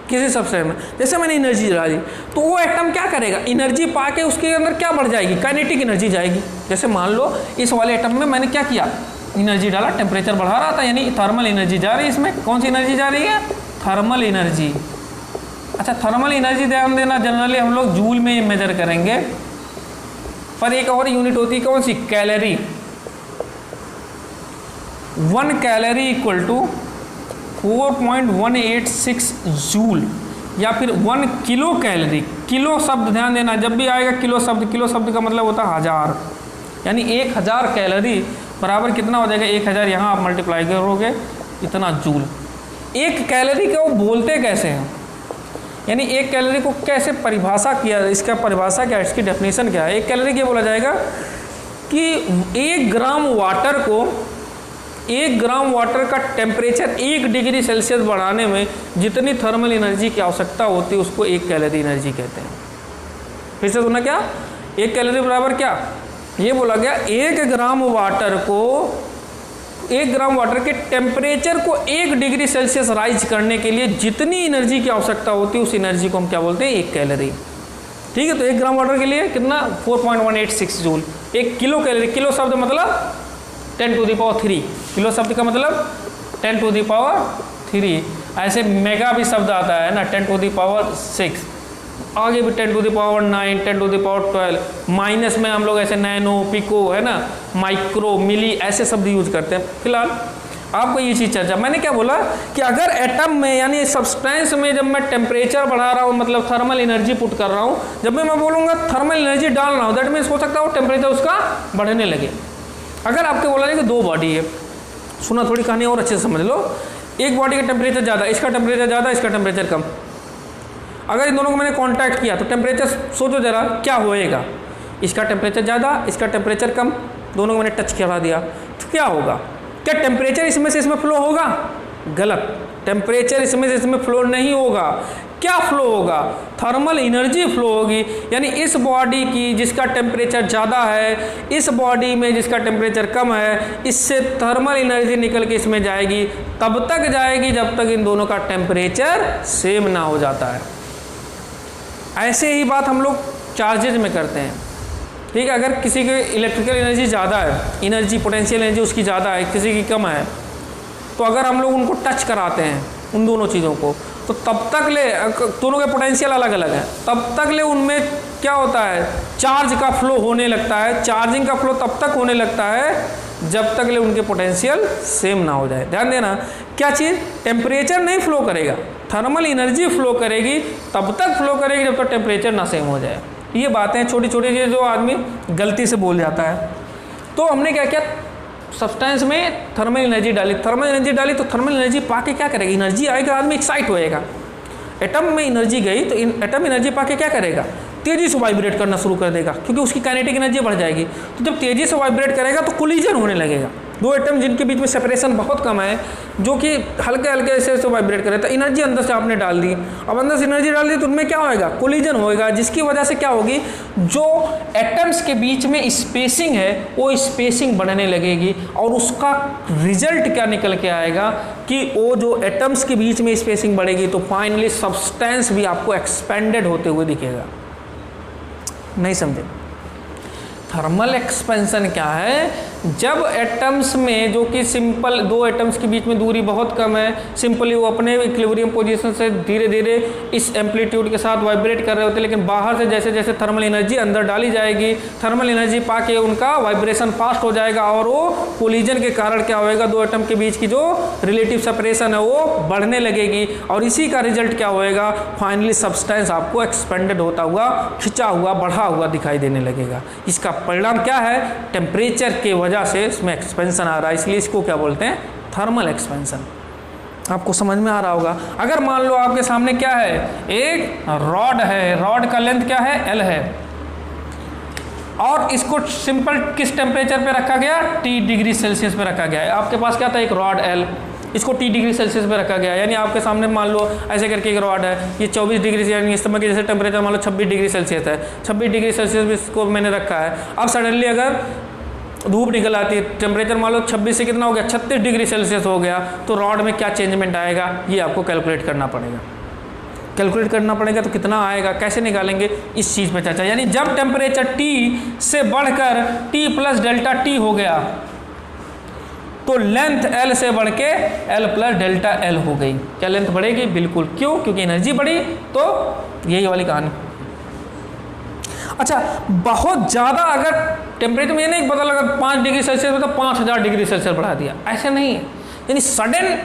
किसी सबसे में, जैसे मैंने एनर्जी डाली तो वो एटम क्या करेगा, एनर्जी पाके उसके अंदर क्या बढ़ जाएगी, काइनेटिक एनर्जी जाएगी। जैसे मान लो इस वाले एटम में मैंने क्या किया, एनर्जी डाला, टेम्परेचर बढ़ा रहा था, यानी थर्मल एनर्जी जा रही है। इसमें कौन सी एनर्जी जा रही है, थर्मल एनर्जी। अच्छा, थर्मल एनर्जी ध्यान देना, जनरली हम लोग जूल में मेजर करेंगे, पर एक और यूनिट होती है कौन सी, calorie. 1 calorie equal to 4.186 joule, या फिर 1 किलो कैलोरी। किलो शब्द ध्यान देना, जब भी आएगा किलो शब्द का मतलब होता है 1000, यानी 1000 कैलोरी बराबर कितना हो जाएगा, 1000 यहाँ आप मल्टीप्लाई करोगे इतना जूल। एक कैलोरी को बोलते कैसे हैं, यानी एक कैलोरी को कैसे परिभाषा किया, इसका परिभाषा क्या है, इसकी डेफिनेशन क्या है। एक कैलोरी क्या बोला जाएगा कि 1 ग्राम वाटर को, 1 ग्राम वाटर का टेम्परेचर 1 डिग्री सेल्सियस बढ़ाने में जितनी थर्मल एनर्जी की आवश्यकता होती है उसको 1 कैलोरी एनर्जी कहते हैं। फिर से सुना क्या, 1 कैलोरी बराबर क्या, ये बोला गया 1 ग्राम वाटर को, 1 ग्राम वाटर के टेम्परेचर को 1 डिग्री सेल्सियस राइज करने के लिए जितनी एनर्जी की आवश्यकता होती है उस एनर्जी को हम क्या बोलते हैं, 1 कैलोरी। ठीक है, तो 1 ग्राम वाटर के लिए कितना, 4.186 जूल। 1 किलो कैलोरी, किलो शब्द मतलब 10⁻³ किलो शब्द का मतलब 10⁻³ 3, ऐसे मेगा भी शब्द आता है ना, 10⁻⁶, आगे भी 10⁻⁹, 10⁻12, माइनस में हम लोग ऐसे नैनो, पिको है ना, माइक्रो, मिली, ऐसे शब्द यूज करते हैं। फिलहाल आपको ये चीज़ चर्चा, मैंने क्या बोला कि अगर एटम में यानी सब्सटेंस में जब मैं टेम्परेचर बढ़ा रहा हूँ, मतलब थर्मल एनर्जी पुट कर रहा हूँ, जब मैं बोलूँगा थर्मल एनर्जी डाल रहा हूँ, दैट मीन्स हो सकता है वो टेम्परेचर उसका बढ़ने लगे। अगर आपके बोला जाए कि दो बॉडी है, सुना थोड़ी कहानी और अच्छे से समझ लो, एक बॉडी का टेम्परेचर ज़्यादा, इसका टेम्परेचर ज़्यादा, इसका टेम्परेचर कम, अगर इन दोनों को मैंने कांटेक्ट किया तो टेम्परेचर सोचो जरा क्या होएगा, इसका टेम्परेचर ज़्यादा, इसका टेम्परेचर कम, दोनों को मैंने टच करा दिया तो क्या होगा? क्या टेम्परेचर इसमें से इसमें फ्लो होगा? गलत, टेम्परेचर इसमें से इसमें फ्लो नहीं होगा। क्या फ्लो होगा? थर्मल एनर्जी फ्लो होगी। यानी इस बॉडी की जिसका टेम्परेचर ज़्यादा है, इस बॉडी में जिसका टेम्परेचर कम है, इससे थर्मल एनर्जी निकल के इसमें जाएगी, तब तक जाएगी जब तक इन दोनों का टेम्परेचर सेम ना हो जाता है। ऐसे ही बात हम लोग चार्जेज में करते हैं, ठीक है। अगर किसी की इलेक्ट्रिकल एनर्जी ज़्यादा है, एनर्जी पोटेंशियल एनर्जी उसकी ज़्यादा है, किसी की कम है, तो अगर हम लोग उनको टच कराते हैं उन दोनों चीज़ों को, तो तब तक ले दोनों के पोटेंशियल अलग अलग है, तब तक ले उनमें क्या होता है, चार्ज का फ्लो होने लगता है। चार्जिंग का फ्लो तब तक होने लगता है जब तक ले उनके पोटेंशियल सेम ना हो जाए। ध्यान देना, क्या चीज़, टेम्परेचर नहीं फ्लो करेगा, थर्मल एनर्जी फ्लो करेगी, तब तक फ्लो करेगी जब तक टेम्परेचर ना सेम हो जाए। ये बातें छोटी छोटी चीज़ें जो आदमी गलती से बोल जाता है। तो हमने क्या किया, सब्सटेंस में थर्मल एनर्जी डाली, थर्मल एनर्जी डाली तो थर्मल एनर्जी पाके क्या करेगी, एनर्जी आएगा, आदमी एक्साइट होएगा। एटम में एनर्जी गई तो एटम एनर्जी पाके क्या करेगा, तेज़ी से वाइब्रेट करना शुरू कर देगा, क्योंकि उसकी काइनेटिक एनर्जी बढ़ जाएगी। तो जब तेज़ी से वाइब्रेट करेगा तो कोलिजन होने लगेगा, दो एटम जिनके बीच में सेपरेशन बहुत कम है, जो कि हल्के हल्के ऐसे वाइब्रेट करे, तो एनर्जी अंदर से आपने डाल दी। अब अंदर से एनर्जी डाल दी तो उनमें क्या होएगा, कोलिजन होएगा, जिसकी वजह से क्या होगी, जो एटम्स के बीच में स्पेसिंग है वो स्पेसिंग बढ़ने लगेगी, और उसका रिजल्ट क्या निकल के आएगा कि वो जो एटम्स के बीच में स्पेसिंग बढ़ेगी तो फाइनली सब्सटेंस भी आपको एक्सपेंडेड होते हुए दिखेगा। नहीं समझे? थर्मल एक्सपेंशन क्या है, जब एटम्स में जो कि सिंपल दो एटम्स के बीच में दूरी बहुत कम है, सिंपली वो अपने इक्विलिब्रियम पोजीशन से धीरे धीरे इस एम्पलीट्यूड के साथ वाइब्रेट कर रहे होते हैं, लेकिन बाहर से जैसे जैसे थर्मल एनर्जी अंदर डाली जाएगी, थर्मल एनर्जी पाके उनका वाइब्रेशन फास्ट हो जाएगा, और वो कोलिजन के कारण क्या होएगा, दो एटम के बीच की जो रिलेटिव सेपरेशन है वो बढ़ने लगेगी, और इसी का रिजल्ट क्या होएगा, फाइनली सब्सटेंस आपको एक्सपेंडेड होता हुआ, खिंचा हुआ, बढ़ा हुआ दिखाई देने लगेगा। इसका परिणाम क्या है, टेम्परेचर के वजह से इसमें एक्सपेंशन आ रहा है, इसलिए इसको क्या बोलते हैं, थर्मल एक्सपेंशन। आपको समझ में आ रहा होगा। अगर मान लो आपके सामने क्या है, एक रॉड है, रॉड का लेंथ क्या है, L है, और इसको सिंपल किस टेम्परेचर पे रखा गया, T डिग्री सेल्सियस पे रखा गया है। आपके पास क्या था, एक रॉड L, इसको T डिग्री सेल्सियस पे रखा गया है, यानी आपके सामने मान लो ऐसे करके एक रॉड है, ये 24 डिग्री से, यानी इस समय के जैसे टेम्परेचर मान लो 26 डिग्री सेल्सियस है, 26 डिग्री सेल्सियस भी इसको मैंने रखा है। अब सडनली अगर धूप निकल आती है, टेम्परेचर मान लो 26 से कितना हो गया, 36 डिग्री सेल्सियस हो गया, तो रॉड में क्या चेंजमेंट आएगा, ये आपको कैलकुलेट करना पड़ेगा। कैलकुलेट करना पड़ेगा तो कितना आएगा, कैसे निकालेंगे, इस चीज़ पे चर्चा। यानी जब टेम्परेचर T से बढ़कर T प्लस डेल्टा T हो गया तो लेंथ L से बढ़ के L प्लस डेल्टा L हो गई। क्या लेंथ बढ़ेगी, बिल्कुल। क्यों, क्योंकि एनर्जी बढ़ी, तो यही वाली कहानी। अच्छा, बहुत ज़्यादा अगर टेम्परेचर में ये नहीं पता लगा 5 डिग्री सेल्सियस में तो 5000 डिग्री सेल्सियस बढ़ा दिया, ऐसे नहीं है। यानी सडन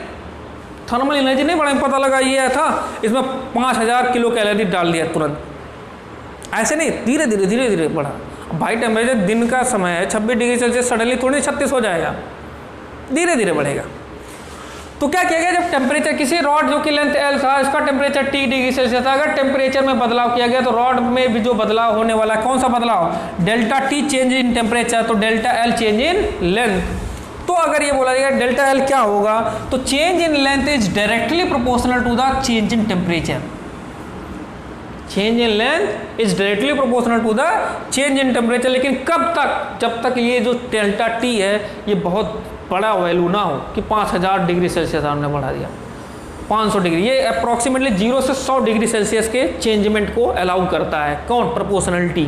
थर्मल एनर्जी नहीं बढ़ा, पता लगा ये था इसमें 5000 किलो कैलोरी डाल दिया तुरंत, ऐसे नहीं, धीरे धीरे धीरे धीरे बढ़ा। भाई टेम्परेचर दिन का समय है, 26 डिग्री सेल्सियस सडनली थोड़ी 36 हो जाएगा, धीरे धीरे बढ़ेगा। तो क्या किया गया, जब टेम्परेचर किसी रॉड जो कि लेंथ L था, इसका टेम्परेचर T डिग्री सेल्सियस था, अगर टेम्परेचर में बदलाव किया गया तो रॉड में भी जो बदलाव होने वाला है, कौन सा बदलाव, delta T change in temperature, तो delta L change in length. तो अगर ये बोला जाएगा डेल्टा L क्या होगा, तो change in length is directly proportional to the change in temperature. Change in length is directly proportional to the change in temperature, लेकिन कब तक, जब तक ये जो डेल्टा T है ये बहुत बड़ा वैल्यू ना हो कि 5000 डिग्री सेल्सियस हमने बढ़ा दिया, 500 डिग्री, ये अप्रॉक्सीमेटली 0 से 100 डिग्री सेल्सियस के चेंजमेंट को अलाउ करता है, कौन, प्रोपोर्शनलिटी।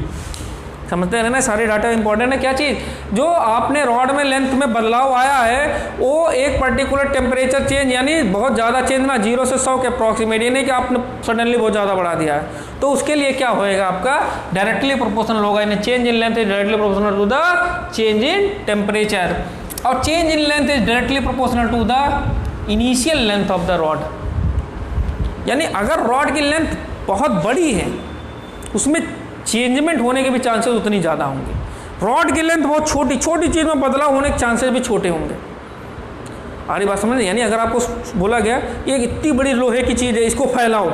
समझते रहना, सारे डाटा इंपॉर्टेंट है। क्या चीज़, जो आपने रॉड में लेंथ में बदलाव आया है वो एक पर्टिकुलर टेम्परेचर चेंज, यानी बहुत ज़्यादा चेंज ना, 0 से 100 के अप्रॉक्सीमेट, ये नहीं कि आपने सडनली बहुत ज़्यादा बढ़ा दिया है, तो उसके लिए क्या होएगा आपका डायरेक्टली प्रोपोर्शनल होगा, यानी change in length is directly proportional to the change in temperature, और change in length is directly proportional to the initial length of the rod. यानी अगर रॉड की लेंथ बहुत बड़ी है उसमें चेंजमेंट होने के भी चांसेस उतनी ज़्यादा होंगे, रॉड की लेंथ बहुत छोटी छोटी चीज़ में बदलाव होने के चांसेस भी छोटे होंगे। आ रही बात समझ, यानी अगर आपको बोला गया ये इतनी बड़ी लोहे की चीज़ है इसको फैलाओ,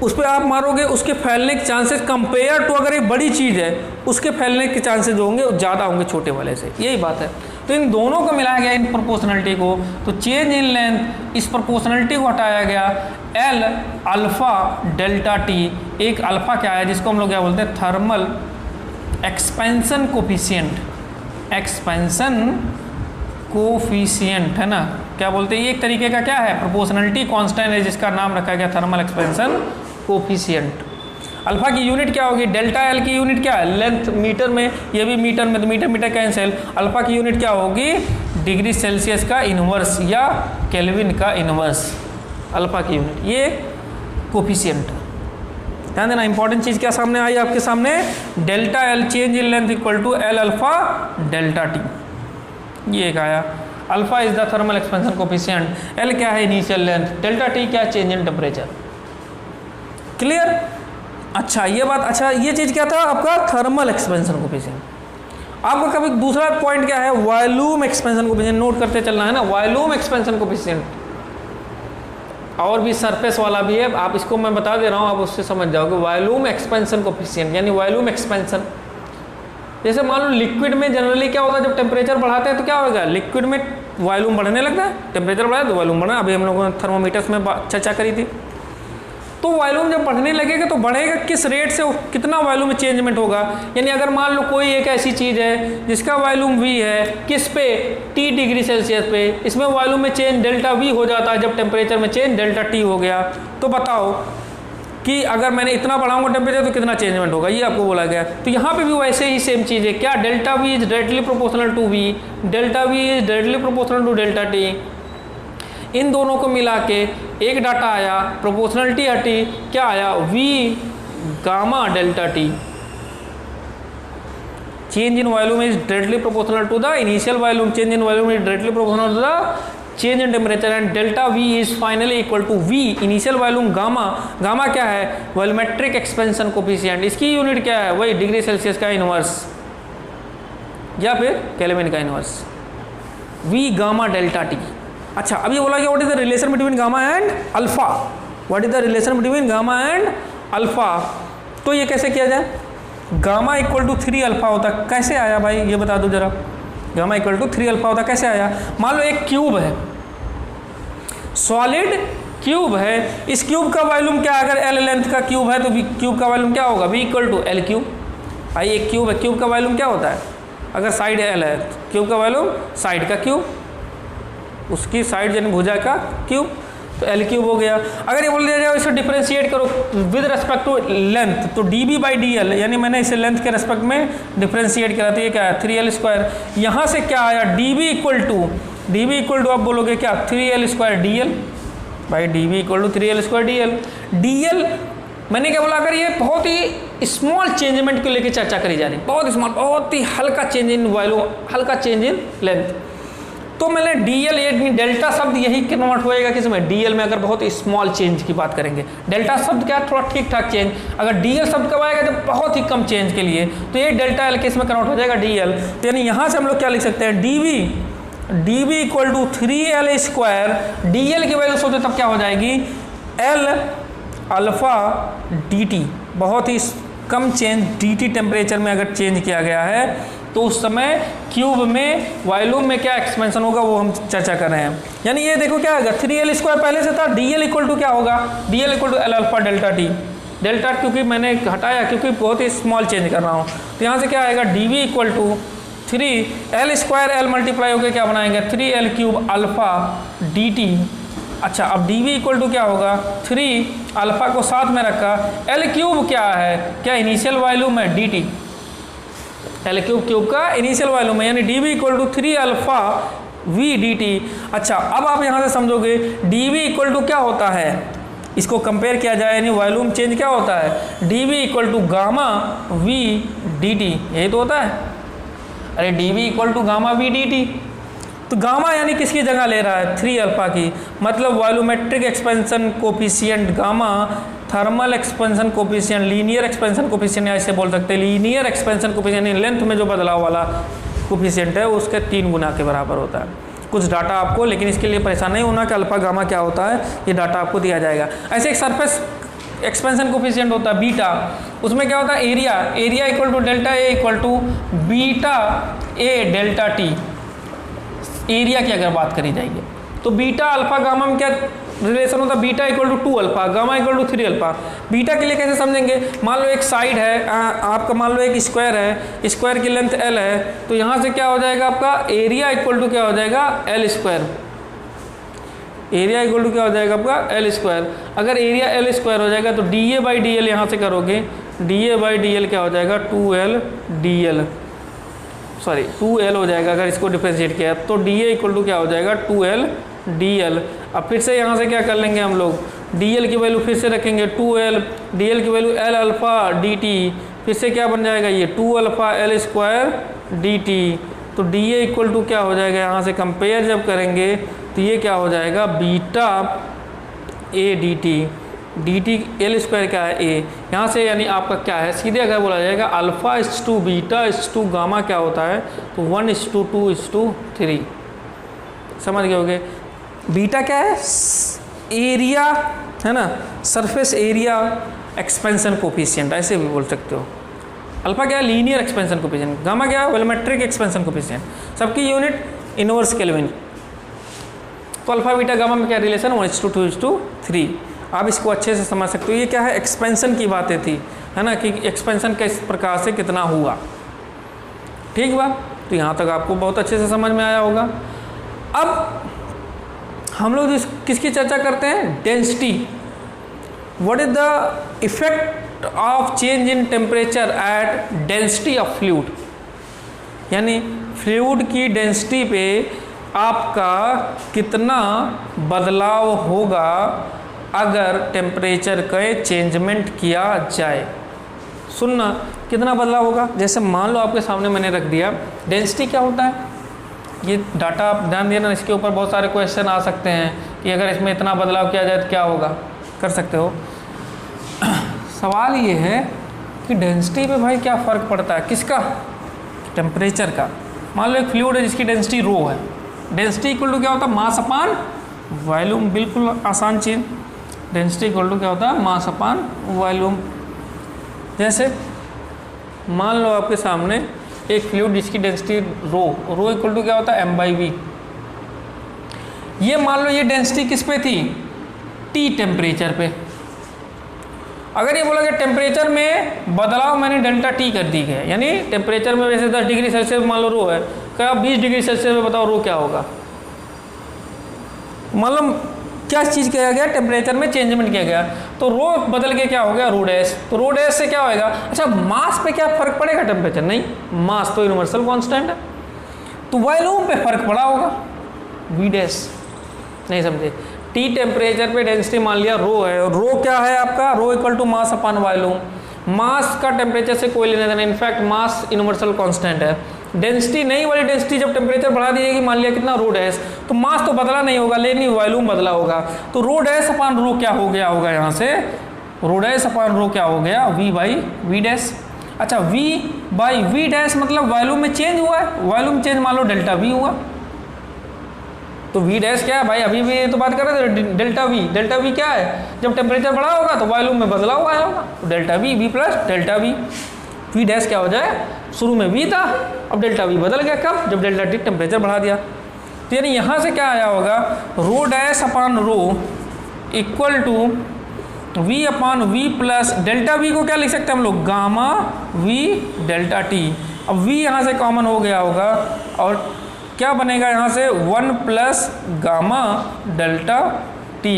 उस पर आप मारोगे उसके फैलने के चांसेस कंपेयर टू अगर एक बड़ी चीज़ है उसके फैलने के चांसेस जो होंगे ज़्यादा होंगे छोटे वाले से, यही बात है। तो इन दोनों को मिलाया गया इन प्रोपोर्शनलिटी को, तो चेंज इन लेंथ इस प्रोपोर्शनलिटी को हटाया गया, एल अल्फा डेल्टा टी, एक अल्फा क्या है जिसको हम लोग क्या बोलते हैं thermal expansion coefficient, expansion coefficient है ना, क्या बोलते हैं ये एक तरीके का क्या है प्रोपोर्शनलिटी कांस्टेंट है जिसका नाम रखा गया थर्मल एक्सपेंशन कोफिशिएंट। अल्फा की यूनिट क्या होगी, डेल्टा एल की यूनिट क्या है लेंथ मीटर में, ये भी मीटर में, तो मीटर मीटर कैंसिल, अल्फा की यूनिट क्या होगी डिग्री सेल्सियस का इन्वर्स या केल्विन का इन्वर्स, अल्फा की यूनिट ये कोफिशिएंट। ध्यान देना इंपॉर्टेंट चीज़ क्या सामने आई आपके सामने, delta L change in length equal to L alpha delta T, ये एक आया। Alpha is the thermal expansion coefficient, L क्या है इनिशियल लेंथ, डेल्टा टी क्या चेंज इन टेम्परेचर। क्लियर? अच्छा ये बात, अच्छा ये चीज़ क्या था आपका थर्मल एक्सपेंशन कोफिशिएंट। आपका कभी दूसरा पॉइंट क्या है वॉल्यूम एक्सपेंशन कोफिशिएंट, नोट करते चलना है ना, वॉल्यूम एक्सपेंशन कोफिशिएंट और भी सरफेस वाला भी है, आप इसको मैं बता दे रहा हूँ आप उससे समझ जाओगे। वॉल्यूम एक्सपेंशन कोफिशिएंट यानी वॉल्यूम एक्सपेंशन, जैसे मान लो लिक्विड में जनरली क्या होता है जब टेम्परेचर बढ़ाते हैं तो क्या होगा लिक्विड में वॉल्यूम बढ़ने लगता है, टेम्परेचर बढ़ाया तो वॉल्यूम बढ़ा, अभी हम लोगों ने थर्मोमीटर्स में चर्चा करी थी। तो वॉल्यूम जब बढ़ने लगेगा तो बढ़ेगा किस रेट से, कितना वॉल्यूम में चेंजमेंट होगा, यानी अगर मान लो कोई एक ऐसी चीज़ है जिसका वॉल्यूम V है, किस पे T डिग्री सेल्सियस पे, इसमें वॉल्यूम में चेंज डेल्टा V हो जाता है जब टेम्परेचर में चेंज डेल्टा T हो गया। तो बताओ कि अगर मैंने इतना बढ़ाऊंगा टेम्परेचर तो कितना चेंजमेंट होगा, ये आपको बोला गया। तो यहाँ पे भी वैसे ही सेम चीज़ है, क्या delta V is directly proportional to V, delta V is directly proportional to delta T। इन दोनों को मिला के एक डाटा आया, प्रोपोर्शनलिटी हटी, क्या आया V gamma delta T, change in volume is directly proportional to the initial volume, change in volume is directly proportional to the change in temperature, and delta V is finally equal to V initial volume gamma, gamma क्या है volumetric expansion coefficient, इसकी unit क्या है वही degree Celsius का inverse या फिर kelvin का inverse, V gamma delta T। अच्छा अब ये बोला कि what is the relation between gamma and alpha, what is the relation between gamma and alpha, तो ये कैसे किया जाए, गामा इक्वल टू 3 अल्फा होता, कैसे आया भाई ये बता दो जरा, गामा इक्वल टू 3 अल्फा होता कैसे आया। मान लो एक क्यूब है, सॉलिड क्यूब है, इस क्यूब का वॉल्यूम क्या, अगर एल लेंथ का क्यूब है तो क्यूब का वॉल्यूम क्या होगा V equal to L cube. भाई एक क्यूब है, क्यूब का वॉल्यूम क्या होता है, अगर साइड एल है क्यूब का वॉल्यूम साइड का क्यूब, उसकी साइड यानी भुजा का क्यूब, तो एल क्यूब हो गया। अगर ये बोल दिया जाए इसे डिफरेंशिएट करो विद रेस्पेक्ट टू लेंथ, तो dB बाई DL, यानी मैंने इसे लेंथ के रेस्पेक्ट में डिफरेंशिएट करा, तो ये क्या है 3L स्क्वायर, यहाँ से क्या आया dB इक्वल टू आप बोलोगे क्या 3L स्क्वायर DL, भाई dB equal to 3L square DL। मैंने क्या बोला, अगर ये बहुत ही स्मॉल चेंजमेंट को लेकर चर्चा करी जा रही, बहुत स्मॉल, बहुत ही हल्का चेंज इन वॉल्यूम, हल्का चेंज इन लेंथ, तो मैंने DL ये डेल्टा शब्द यही कन्वर्ट होएगा किसमें DL में, अगर बहुत स्मॉल चेंज की बात करेंगे। डेल्टा शब्द क्या थोड़ा ठीक ठाक चेंज, अगर DL शब्द कब आएगा जब बहुत ही कम चेंज के लिए, तो ये डेल्टा L केस में कन्वर्ट हो जाएगा DL। तो यानी यहाँ से हम लोग क्या लिख सकते हैं dB equal to 3L square, DL की वैल्यू सोचो तब क्या हो जाएगी L अल्फा DT, बहुत ही कम चेंज DT टेम्परेचर में अगर चेंज किया गया है तो उस समय क्यूब में वॉल्यूम में क्या एक्सपेंशन होगा वो हम चर्चा कर रहे हैं। यानी ये देखो क्या होगा 3L स्क्वायर पहले से था, DL इक्वल टू क्या होगा DL equal to L alpha delta T, delta क्योंकि मैंने हटाया क्योंकि बहुत ही स्मॉल चेंज कर रहा हूँ, तो यहाँ से क्या आएगा dB equal to 3L square L multiply होकर क्या बनाएंगे 3L क्यूब अल्फा DT अच्छा, अब डी वी इक्वल टू क्या होगा, 3 अल्फ़ा को साथ में रखा, एल क्यूब क्या है, क्या इनिशियल वॉल्यूम है, डी टी, एल क्यूब का इनिशियल वॉल्यूम है, यानी D V equal to 3 alpha V D T. अच्छा, अब आप यहाँ से समझोगे डी वी इक्वल टू क्या होता है, इसको कंपेयर किया जाए यानी वॉल्यूम चेंज क्या होता है, D V equal to gamma V D T, यही तो होता है। अरे D V equal to gamma V D T, तो गामा यानी किसकी जगह ले रहा है, 3 अल्फ़ा की, मतलब volumetric expansion coefficient gamma, thermal expansion coefficient, linear expansion coefficient, या ऐसे बोल सकते हैं लीनियर एक्सपेंशन कोफिशिएंट, लेंथ में जो बदलाव वाला कोफिशिएंट है उसके 3 गुना के बराबर होता है। कुछ डाटा आपको, लेकिन इसके लिए परेशान नहीं होना कि अल्फ़ा गामा क्या होता है, ये डाटा आपको दिया जाएगा। ऐसे एक सरफेस एक्सपेंशन कोफिशिएंट होता है बीटा, उसमें क्या होता है, area equal to delta A equal to beta A delta T, area की अगर बात करी जाएगी तो बीटा अल्फ़ा गामा में क्या रिलेशन होता है, beta equal to 2 alpha, gamma equal to 3 alpha. Beta के लिए कैसे समझेंगे, मान लो एक साइड है आपका, मान लो एक स्क्वायर है, स्क्वायर की लेंथ एल है, तो यहाँ से क्या हो जाएगा आपका एरिया इक्वल टू क्या हो जाएगा, L square, area equal to क्या हो जाएगा आपका एल स्क्वायर। अगर एरिया एल स्क्वायर हो जाएगा तो D A by D L यहाँ से करोगे, D A by D L क्या हो जाएगा 2L D L, sorry 2L हो जाएगा अगर इसको डिफरेंशिएट किया तो डी ए इक्वल टू क्या हो जाएगा 2L डी एल। अब फिर से यहाँ से क्या कर लेंगे हम लोग, डी एल की वैल्यू फिर से रखेंगे 2L, डी एल की value L alpha D T, फिर से क्या बन जाएगा ये 2 alpha L square D T, तो डी ए इक्वल टू क्या हो जाएगा, यहाँ से कंपेयर जब करेंगे तो ये क्या हो जाएगा beta A D T, D T L square क्या है ए, यहाँ से यानी आपका क्या है, सीधे अगर बोला जाएगा अल्फ़ा इस टू बीटा इस टू गामा क्या होता है, तो 1:2:3, समझ गए होगे। बीटा क्या है, एरिया है ना, सरफेस एरिया एक्सपेंशन कोफिशिएंट ऐसे भी बोल सकते हो। अल्फ़ा क्या है, लीनियर एक्सपेंशन कोफिशिएंट, गामा क्या है, वॉल्यूमेट्रिक एक्सपेंशन कोफिशिएंट, सबकी यूनिट इनवर्स केल्विन। तो अल्फ़ा बीटा गामा में क्या रिलेशन, 1:2:3, आप इसको अच्छे से समझ सकते हो। ये क्या है, एक्सपेंशन की बातें थी, है ना, कि एक्सपेंशन किस प्रकार से कितना हुआ, ठीक बा। तो यहाँ तक आपको बहुत अच्छे से समझ में आया होगा। अब हम लोग किसकी चर्चा करते हैं, density. What is the effect of change in temperature at density of fluid, यानी फ्लूइड की डेंसिटी पे आपका कितना बदलाव होगा अगर टेम्परेचर का चेंजमेंट किया जाए। सुनना, कितना बदलाव होगा, जैसे मान लो आपके सामने मैंने रख दिया डेंसिटी क्या होता है, ये डाटा आप ध्यान देना, इसके ऊपर बहुत सारे क्वेश्चन आ सकते हैं कि अगर इसमें इतना बदलाव किया जाए तो क्या होगा, कर सकते हो। सवाल ये है कि डेंसिटी पे भाई क्या फ़र्क पड़ता है, किसका, टेम्परेचर का। मान लो एक फ्लूइड है जिसकी डेंसिटी रो है, डेंसिटी इक्वल टू क्या होता है, मास अपान वॉल्यूम, बिल्कुल आसान चीज़। डेंसिटी इक्वल टू क्या होता है, मास अपान वॉल्यूम। जैसे मान लो आपके सामने एक फ्लूइड जिसकी डेंसिटी रो इक्वल टू क्या होता है, m/v। ये मान लो ये डेंसिटी किस पे थी, T टेम्परेचर पे। अगर ये बोला कि टेम्परेचर में बदलाव मैंने डेल्टा T कर दी है, यानी टेम्परेचर में वैसे 10 डिग्री सेल्सियस मान लो रो है, क्या 20 डिग्री सेल्सियस में बताओ रो क्या होगा। मतलब क्या चीज़ किया गया, टेम्परेचर में चेंजमेंट किया गया, तो रो बदल के क्या हो गया, रो डैश। तो रो डैश से क्या होएगा, अच्छा मास पे क्या फर्क पड़ेगा, टेम्परेचर नहीं, मास तो यूनिवर्सल कांस्टेंट है, तो वॉल्यूम पे फर्क पड़ा होगा, वी डैश। नहीं समझे, टी टेम्परेचर पे डेंसिटी मान लिया रो है, और रो क्या है आपका, rho equal to mass upon volume. Mass का टेम्परेचर से कोई लेना देना, इनफैक्ट मास यूनिवर्सल कांस्टेंट है। डेंसिटी नई वाली डेंसिटी जब टेम्परेचर बढ़ा दीजिएगी, मान लिया कितना, रो डैश, तो मास तो बदला नहीं होगा लेकिन वॉल्यूम बदला होगा, तो रो डैश अपान रो क्या हो गया होगा, यहाँ से रो डैश अपान रो क्या हो गया, वी बाई वी डैश। अच्छा वी बाई वी डैश मतलब वॉल्यूम में चेंज हुआ है, वॉल्यूम चेंज मान लो डेल्टा वी हुआ, तो वी डैश क्या है भाई, अभी भी तो बात कर रहे थे डेल्टा वी क्या है, जब टेम्परेचर बढ़ा होगा तो वॉल्यूम में बदलाव आया होगा, तो delta we plus delta we dash क्या हो जाए, शुरू में वी था अब डेल्टा वी बदल गया, कब, जब डेल्टा टी टेम्परेचर बढ़ा दिया। तो यानी यहाँ से क्या आया होगा, rho dash upon rho equal to V upon V plus delta V को क्या लिख सकते हैं हम लोग, गामा वी डेल्टा टी। अब वी यहाँ से कॉमन हो गया होगा और क्या बनेगा यहाँ से 1 plus gamma delta T,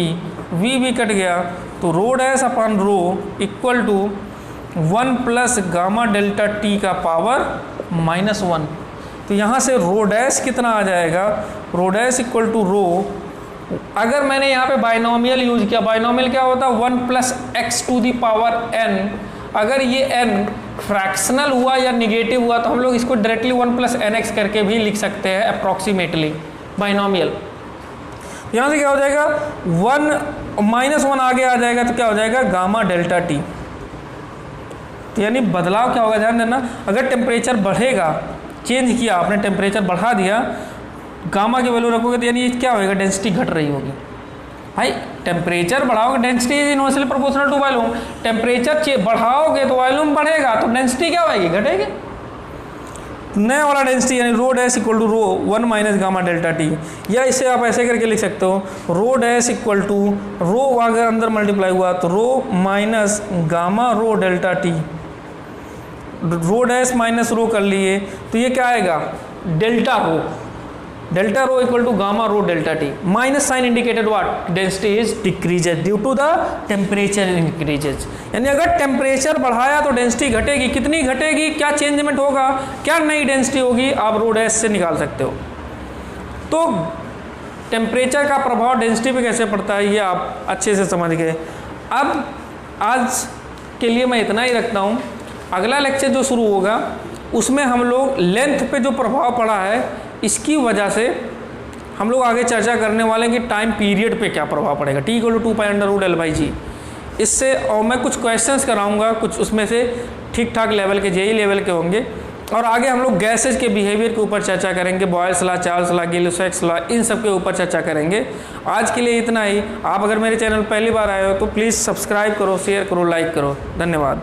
V भी कट गया, तो rho dash upon rho equal to 1 plus gamma delta T का पावर -1। तो यहाँ से रो डैश कितना आ जाएगा, rho dash equal to rho, अगर मैंने यहाँ पे बाइनोमियल यूज किया, बाइनोमियल क्या होता है 1 plus X to the power n, अगर ये n फ्रैक्शनल हुआ या निगेटिव हुआ तो हम लोग इसको डायरेक्टली 1 प्लस nx करके भी लिख सकते हैं अप्रॉक्सीमेटली बाइनोमियल। यहाँ से क्या हो जाएगा 1 आगे आ जाएगा तो क्या हो जाएगा गामा डेल्टा टी। तो यानी बदलाव क्या होगा ध्यान देना, अगर टेम्परेचर बढ़ेगा, चेंज किया आपने, टेम्परेचर बढ़ा दिया, गामा की वैल्यू रखोगे तो यानी ये क्या होगा डेंसिटी घट रही होगी। भाई टेम्परेचर बढ़ाओगे density is inversely proportional to volume, temperature बढ़ाओगे तो वॉल्यूम बढ़ेगा तो डेंसिटी क्या होगी घटेगी। नया वाला डेंसिटी यानी rho dash equal to rho 1 minus gamma delta T, या इसे आप ऐसे करके लिख सकते हो rho dash equal to rho, अगर अंदर मल्टीप्लाई हुआ तो rho minus gamma rho delta T, rho dash minus rho कर लिए तो ये क्या आएगा delta rho, delta rho equal to gamma rho delta T, minus sign indicated what density is decreases due to the temperature increases. यानी अगर temperature बढ़ाया तो डेंसिटी घटेगी, कितनी घटेगी, क्या चेंजमेंट होगा, क्या नई डेंसिटी होगी, आप रो डैश से निकाल सकते हो। तो टेम्परेचर का प्रभाव डेंसिटी पे कैसे पड़ता है ये आप अच्छे से समझ गए। अब आज के लिए मैं इतना ही रखता हूँ, अगला लेक्चर जो शुरू होगा उसमें हम लोग लेंथ पे जो प्रभाव पड़ा है इसकी वजह से हम लोग आगे चर्चा करने वाले हैं कि टाइम पीरियड पे क्या प्रभाव पड़ेगा, टी इक्वल टू 2π/L/g। इससे और मैं कुछ क्वेश्चंस कराऊंगा, कुछ उसमें से ठीक ठाक लेवल के जेई लेवल के होंगे, और आगे हम लोग गैसेज के बिहेवियर के ऊपर चर्चा करेंगे, Boyle's law, Charles law, Gibbs law, इन सब के ऊपर चर्चा करेंगे। आज के लिए इतना ही। आप अगर मेरे चैनल पहली बार आए हो तो प्लीज़ सब्सक्राइब करो, शेयर करो, लाइक करो। धन्यवाद।